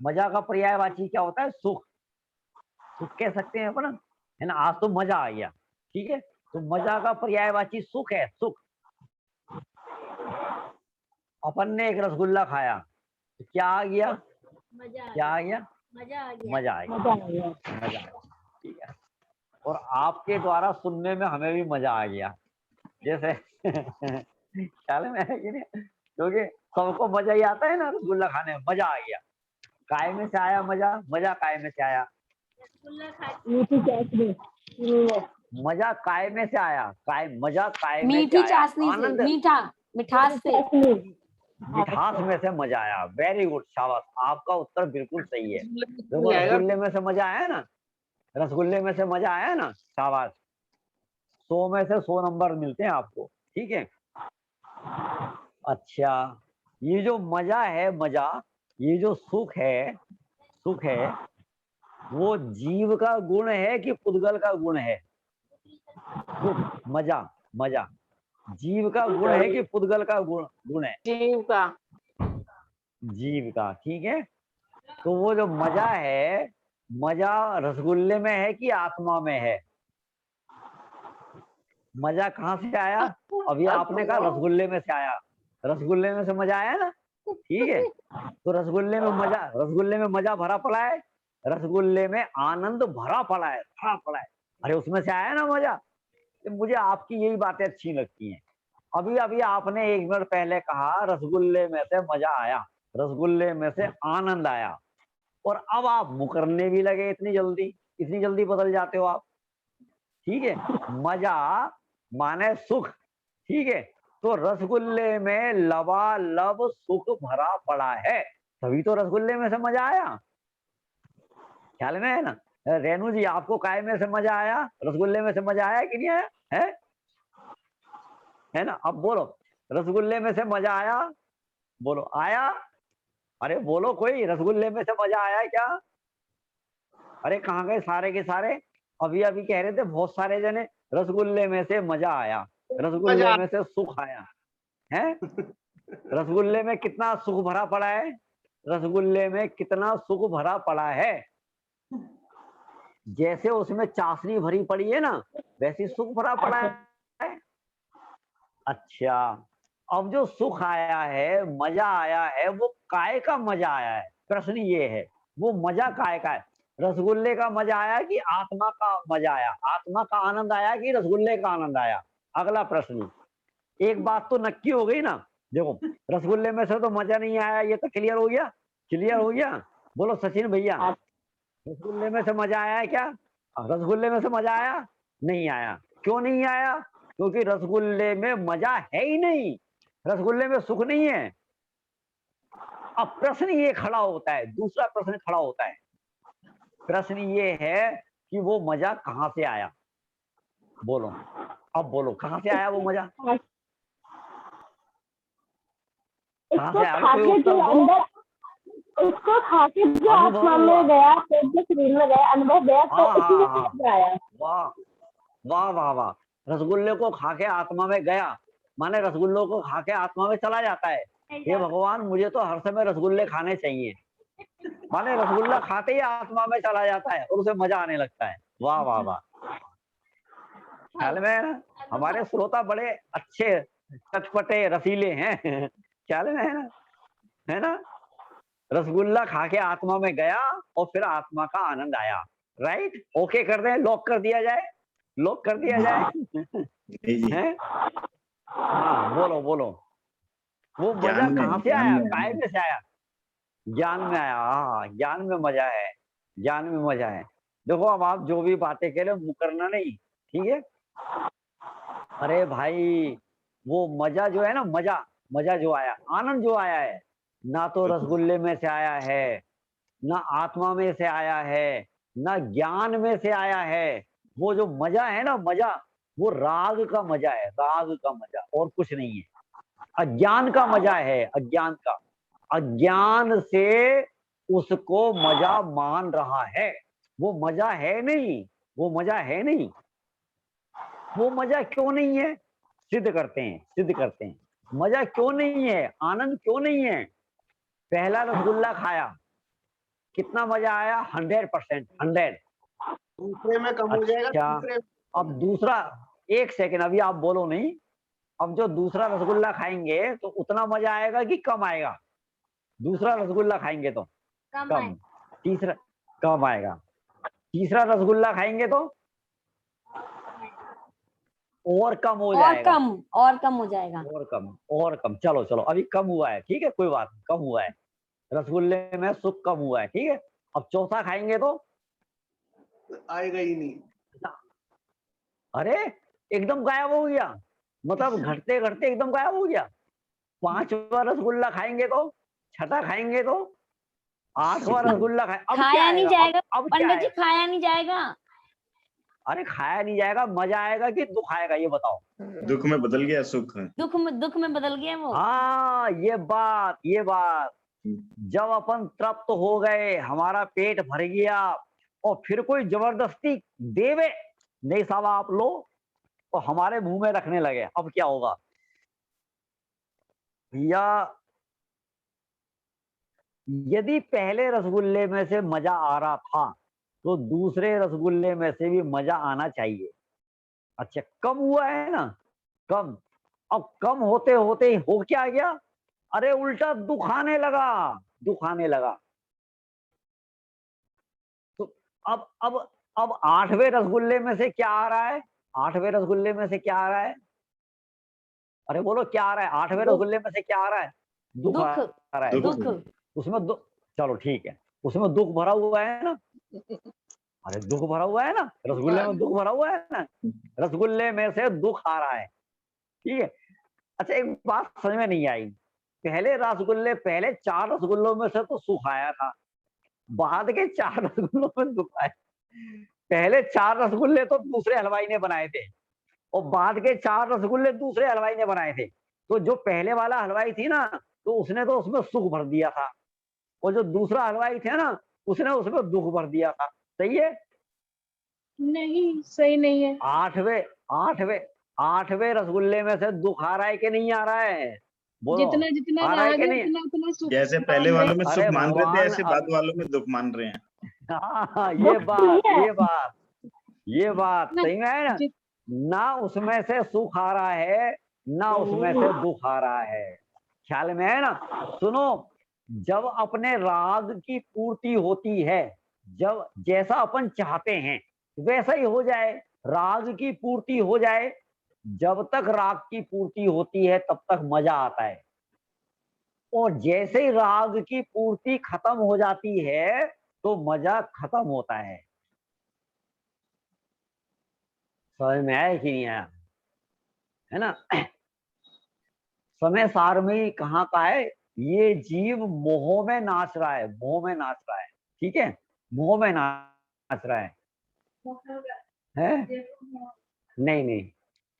मजा का पर्यायवाची क्या होता है, सुख कह सकते हैं अपन, है ना। आज तो मजा आ गया, ठीक है, तो मजा का पर्यायवाची सुख है, सुख। अपन ने एक रसगुल्ला खाया तो क्या आ गया, क्या आ गया, मजा आ गया, ठीक है। और आपके द्वारा सुनने में हमें भी मजा आ गया, जैसे ख्याल में है कि नहीं, क्योंकि सबको मजा ही आता है ना, रसगुल्ला खाने में मजा आ गया, काय में से आया मजा काय में से आया, मजा काय में से आया, मजा काय में से मीठी आया, चाशनी से, आनंद मिठास से, मिठास में से मजा आया, वेरी गुड, शाबाश, आपका उत्तर बिल्कुल सही है। देखो रसगुल्ले में से मजा आया ना, रसगुल्ले में से मजा आया ना, शाबाश, 100 में से 100 नंबर मिलते हैं आपको, ठीक है। अच्छा, ये जो मजा है, ये जो सुख है, वो जीव का गुण है कि पुद्गल का गुण है, मजा जीव का गुण है कि पुद्गल का गुण है, जीव का, ठीक है। तो वो जो मजा है, मजा रसगुल्ले में है कि आत्मा में है, मजा कहाँ से आया, अभी आपने कहा रसगुल्ले में से आया, रसगुल्ले में से मजा आया ना, ठीक है। तो रसगुल्ले में मजा भरा पड़ा है, रसगुल्ले में आनंद भरा पड़ा है, अरे उसमें से आया ना मजा। तो मुझे आपकी यही बातें अच्छी लगती हैं। अभी आपने 1 मिनट पहले कहा रसगुल्ले में से मजा आया, रसगुल्ले में से आनंद आया, और अब आप मुकरने भी लगे, इतनी जल्दी बदल जाते हो आप, ठीक है। मजा माने सुख, ठीक है, तो रसगुल्ले में लबालब सुख भरा पड़ा है, तभी तो रसगुल्ले में से मजा आया, ख्याल में है ना। रेणु जी, आपको काय में से मजा आया, रसगुल्ले में से मजा आया कि नहीं आया है ना। अब बोलो, रसगुल्ले में से मजा आया, बोलो आया, अरे बोलो कोई, रसगुल्ले में से मजा आया क्या, अरे कहाँ गए सारे के सारे, अभी कह रहे थे बहुत सारे जने, रसगुल्ले में से मजा आया, रसगुल्ले में से सुख आया है, रसगुल्ले में कितना सुख भरा पड़ा है, रसगुल्ले में कितना सुख भरा पड़ा है, जैसे उसमें चाशनी भरी पड़ी है ना, वैसी सुख भरा पड़ा है। अच्छा, अब जो सुख आया है, मजा आया है, वो काय का मजा आया है? प्रश्न ये है, वो मजा काय का है? रसगुल्ले का मजा आया कि आत्मा का मजा आया? आत्मा का आनंद आया कि रसगुल्ले का आनंद आया? अगला प्रश्न। एक बात तो नक्की हो गई ना, देखो रसगुल्ले में से तो मजा नहीं आया, ये तो क्लियर हो गया। क्लियर हो गया? बोलो सचिन भैया, रसगुल्ले में से मजा आया है क्या? रसगुल्ले में से मजा आया? नहीं आया। क्यों नहीं आया? क्योंकि रसगुल्ले में मजा है ही नहीं, रसगुल्ले में सुख नहीं है। अब प्रश्न ये खड़ा होता है, दूसरा प्रश्न खड़ा होता है। प्रश्न ये है कि वो मजा कहां से आया? बोलो, अब बोलो, कहां से आया वो मजा? कहां से आया? कोई उत्तर दो। उसको खा के जो अनुभव आत्मा हुआ। में गया, पेट के शरीर में गया, अनुभव गया, तो हाँ, उसी हाँ, में आया। वाह वाह वाह वाह। रसगुल्ले को खा के आत्मा में गया, माने रसगुल्लों को खा के आत्मा में चला जाता है। हे भगवान, मुझे तो हर समय रसगुल्ले खाने चाहिए, माने रसगुल्ला खाते ही आत्मा में चला जाता है और उसे मजा आने लगता है। वाह वाह वाह। ख्याल में है ना? हमारे श्रोता बड़े अच्छे चटपटे रसीले हैं। ख्याल में है ना? है ना? रसगुल्ला खा के आत्मा में गया और फिर आत्मा का आनंद आया। राइट? ओके कर दें, लॉक कर दिया जाए, लॉक कर दिया जाए। नहीं जी, हैं? हाँ, बोलो बोलो, वो मजा ज्ञान में, कहाँ से ज्ञान आया? में काय में से आया? ज्ञान में आया। हाँ, ज्ञान में मजा है, ज्ञान में मजा है। देखो, अब आप जो भी बातें कह रहे हो मुकरना नहीं, ठीक है? अरे भाई, वो मजा जो है ना, मजा जो आया, आनंद जो आया है, ना तो रसगुल्ले में से आया है, ना आत्मा में से आया है, ना ज्ञान में से आया है। वो जो मजा है ना, मजा, वो राग का मजा है, राग का मजा, और कुछ नहीं है। अज्ञान का मजा है, अज्ञान का। अज्ञान से उसको मजा मान रहा है, वो मजा है नहीं, वो मजा है नहीं। वो मजा क्यों नहीं है? सिद्ध करते हैं, सिद्ध करते हैं। मजा क्यों नहीं है? आनंद क्यों नहीं है? पहला रसगुल्ला खाया, कितना मजा आया? 100%, 100। दूसरे में कम हो जाएगा। अच्छा, तीसरे अब दूसरा, एक सेकंड, अभी आप बोलो नहीं। अब जो दूसरा रसगुल्ला खाएंगे तो उतना मजा आएगा कि कम आएगा? दूसरा रसगुल्ला खाएंगे तो कम, तीसरा कम आएगा, तीसरा रसगुल्ला खाएंगे तो और कम हो और जाएगा, कम हो जाएगा। और कम। चलो चलो, अभी कम हुआ है, ठीक है, कोई बात नहीं, कम हुआ है, रसगुल्ले में सुख कम हुआ है, ठीक है। अब चौथा खाएंगे तो आएगा ही नहीं। अरे एकदम गायब हो गया, मतलब घटते घटते एकदम गायब हो गया। पांचवा रसगुल्ला खाएंगे तो, छठा खाएंगे तो, आठवां रसगुल्ला खाए, अब क्या खाया नहीं आएगा? जाएगा अब क्या पंडित जी, आएगा? खाया नहीं जाएगा। अरे खाया नहीं जाएगा, मजा आएगा कि दुख आएगा, ये बताओ। दुख में बदल गया सुख। दुख में बदल गया वो। हाँ, ये बात, जब अपन तृप्त हो गए, हमारा पेट भर गया, और फिर कोई जबरदस्ती देवे, नहीं साहब आप लो, तो हमारे मुंह में रखने लगे, अब क्या होगा भैया? यदि पहले रसगुल्ले में से मजा आ रहा था तो दूसरे रसगुल्ले में से भी मजा आना चाहिए। अच्छा, कम हुआ है ना, कम। अब कम होते होते ही हो क्या गया? अरे उल्टा दुख आने लगा। तो अब आठवें रसगुल्ले में से क्या आ रहा है? आठवें रसगुल्ले में से क्या आ रहा है? अरे बोलो, क्या आ रहा है? आठवें रसगुल्ले में से क्या आ रहा है? दुख आ रहा है। दुख। उसमें दुख, चलो ठीक है, उसमें दुख भरा हुआ है ना। अरे दुख भरा हुआ है ना, रसगुल्ले में दुख भरा हुआ है ना, रसगुल्ले में से दुख आ रहा है, ठीक है। अच्छा, एक बात समझ में नहीं आई, पहले 4 रसगुल्लों में से तो सुख आया था, बाद के 4 रसगुल्लों में दुख आया। पहले 4 रसगुल्ले तो दूसरे हलवाई ने बनाए थे, और बाद के 4 रसगुल्ले दूसरे हलवाई ने बनाए थे। तो जो पहले वाला हलवाई थी ना, तो उसने तो उसमें सुख भर दिया था, और जो दूसरा हलवाई थे ना, उसने उसमें दुख भर दिया था। सही है? नहीं, सही नहीं है। आठवें रसगुल्ले में से दुख आ रहा है कि नहीं आ रहा है? बोलो, जितना जितना आ रहा है राग कि है नहीं? उतना सुख। जैसे पहले वालों में अरे सुख मान रहे थे, भगवान, ऐसे बाद वालों में दुख मान रहे हैं। हाँ, दुख ये बात सही में है ना। जित- ना उसमें से सुख आ रहा है, ना उसमें से दुख आ रहा है। ख्याल में है ना? सुनो, जब अपने राग की पूर्ति होती है, जब जैसा अपन चाहते हैं वैसा ही हो जाए, राग की पूर्ति हो जाए, जब तक राग की पूर्ति होती है तब तक मजा आता है, और जैसे ही राग की पूर्ति खत्म हो जाती है तो मजा खत्म होता है। समझ में आया कि नहीं आया? है ना? समय सार में कहाँ का है? ये जीव मोह में नाच रहा है, मोह में नाच रहा है। ठीक है, मोह में नाच रहा है, नहीं नहीं,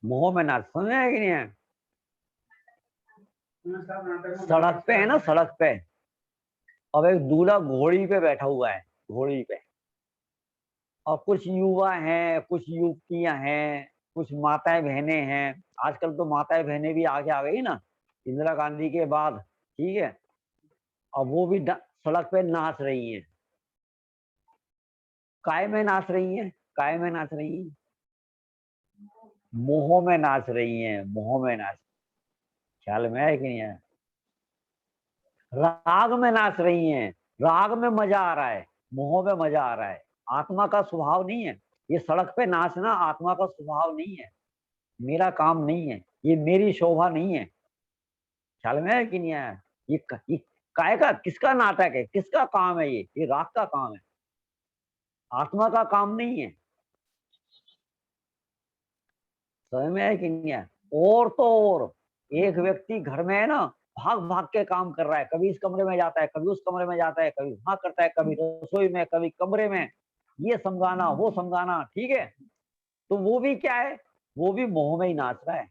मोह में नाच, समझ में आया कि नहीं है? सड़क पे है ना, सड़क पे अब एक दूल्हा घोड़ी पे बैठा हुआ है, घोड़ी पे, और कुछ युवा हैं, कुछ युवतियां हैं, कुछ माताएं बहनें हैं। आजकल तो माताएं बहनें भी आगे आ गई ना, इंदिरा गांधी के बाद। ठीक है, अब वो भी सड़क पे नाच रही हैं। काय में नाच रही हैं? काय में नाच रही हैं? मोह में नाच रही हैं, मोह में नाच। ख्याल में है कि नहीं है? राग में नाच रही हैं, राग में मजा आ रहा है, मोह में मजा आ रहा है। आत्मा का स्वभाव नहीं है ये सड़क पे नाचना, आत्मा का स्वभाव नहीं है, मेरा काम नहीं है, ये मेरी शोभा नहीं है। ख्याल में है कि नहीं आया? ये काय का, किसका नाटक है, किसका काम है? ये राग का काम है, आत्मा का काम नहीं है। समझ में है कि नहीं आया? और तो और एक व्यक्ति घर में है ना, भाग भाग के काम कर रहा है, कभी इस कमरे में जाता है, कभी उस कमरे में जाता है, कभी वहां करता है, कभी रसोई में, कभी कमरे में, ये समझाना वो समझाना। ठीक है, तो वो भी क्या है? वो भी मोह में ही नाच रहा है,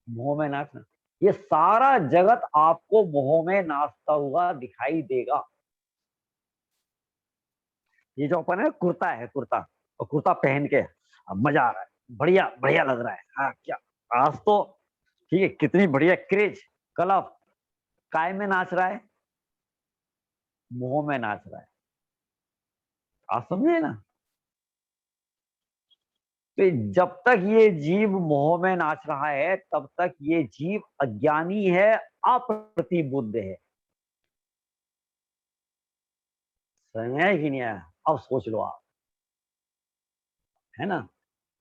मोह में नाचना। ये सारा जगत आपको मोह में नाचता हुआ दिखाई देगा। ये जो अपन है कुर्ता है, कुर्ता, और कुर्ता पहन के अब मजा आ रहा है, बढ़िया बढ़िया लग रहा है। हाँ क्या, आज तो ठीक है, कितनी बढ़िया क्रेज, कलफ, काय में नाच रहा है? मोह में नाच रहा है। आप समझे ना? तो जब तक ये जीव मोह में नाच रहा है तब तक ये जीव अज्ञानी है, अप्रतिबुद्ध है। समझ है कि नहीं आया? अब सोच लो आप, है ना?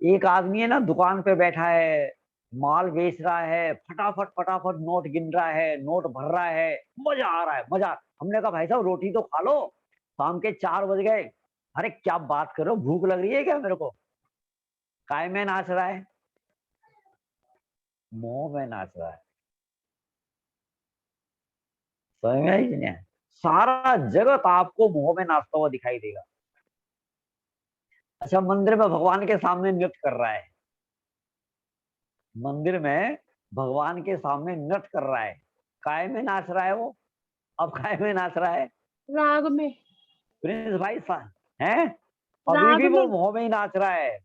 एक आदमी है ना, दुकान पे बैठा है, माल बेच रहा है, फटाफट फटाफट नोट गिन रहा है, नोट भर रहा है, मजा आ रहा है, मजा। हमने कहा भाई साहब रोटी तो खा लो, शाम के 4 बज गए। अरे क्या बात कर रहे हो, भूख लग रही है क्या मेरे को? काय में नाच रहा है? मोह में नाच रहा है। समझ में आई कि नहीं? सारा जगत आपको मोह में नाचता हुआ दिखाई देगा। अच्छा, मंदिर में भगवान के सामने नृत्य कर रहा है, मंदिर में भगवान के सामने नृत्य कर रहा है, काय में नाच रहा है वो? अब काय में नाच रहा है? राग में। प्रिंस भाई है, अभी भी वो मोह में ही नाच रहा है।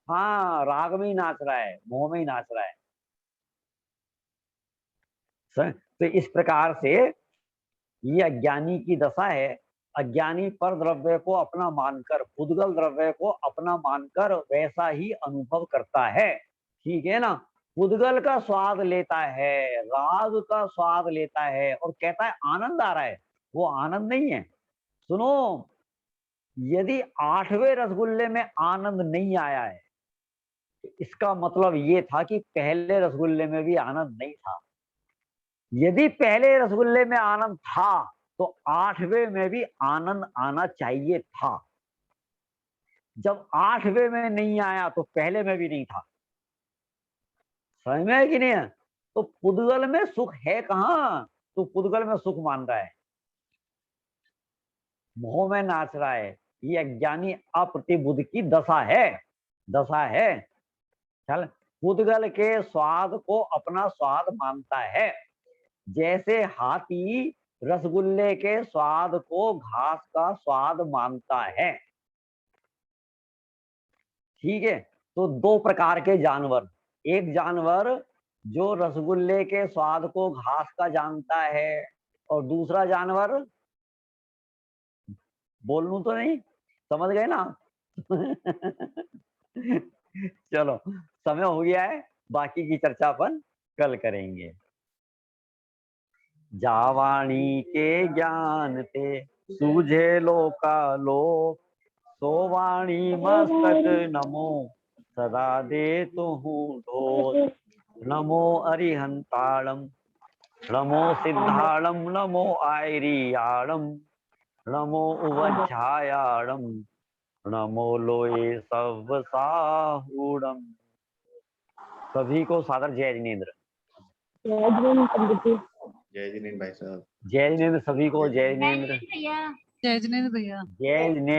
हाँ, राग में ही नाच रहा है, मोह में ही नाच रहा है। तो इस प्रकार से ये अज्ञानी की दशा है। अज्ञानी पर द्रव्य को अपना मानकर, पुद्गल द्रव्य को अपना मानकर वैसा ही अनुभव करता है। ठीक है ना? पुद्गल का स्वाद लेता है, राग का स्वाद लेता है, और कहता है आनंद आ रहा है। वो आनंद नहीं है। सुनो, यदि 8वें रसगुल्ले में आनंद नहीं आया है तो इसका मतलब ये था कि पहले रसगुल्ले में भी आनंद नहीं था। यदि पहले रसगुल्ले में आनंद था तो 8वें में भी आनंद आना चाहिए था। जब 8वें में नहीं आया तो पहले में भी नहीं था। समझ में है कि नहीं है? तो पुद्गल में सुख है कहां? तो पुद्गल में सुख मान रहा है, मोह में नाच रहा है। ये अज्ञानी अप्रतिबुद्ध की दशा है, दशा है। चल, पुद्गल के स्वाद को अपना स्वाद मानता है, जैसे हाथी रसगुल्ले के स्वाद को घास का स्वाद मानता है। ठीक है, तो 2 प्रकार के जानवर, एक जानवर जो रसगुल्ले के स्वाद को घास का जानता है, और दूसरा जानवर, बोलूं तो नहीं, समझ गए ना? चलो, समय हो गया है। बाकी की चर्चा अपन कल करेंगे। जावाणी के ज्ञान ते सूझे लोका लोक, सोवाणी मस्तक नमो सदा दे तुहु ढोल। नमो अरिहंताणम, नमो सिद्धाणम, नमो आयरियाणम, नमो उवज्झायाणम, नमो लोये सब साहूणम। सभी को सादर जय जिनेन्द्र। जय जिनेन्द्र पंडित जी। जय जिनेन्द्र भाई साहब। जय जिनेन्द्र सभी को, जय जिनेन्द्र, भैया जय जिनेन्द्र भैया। जय जिनेन्द्र।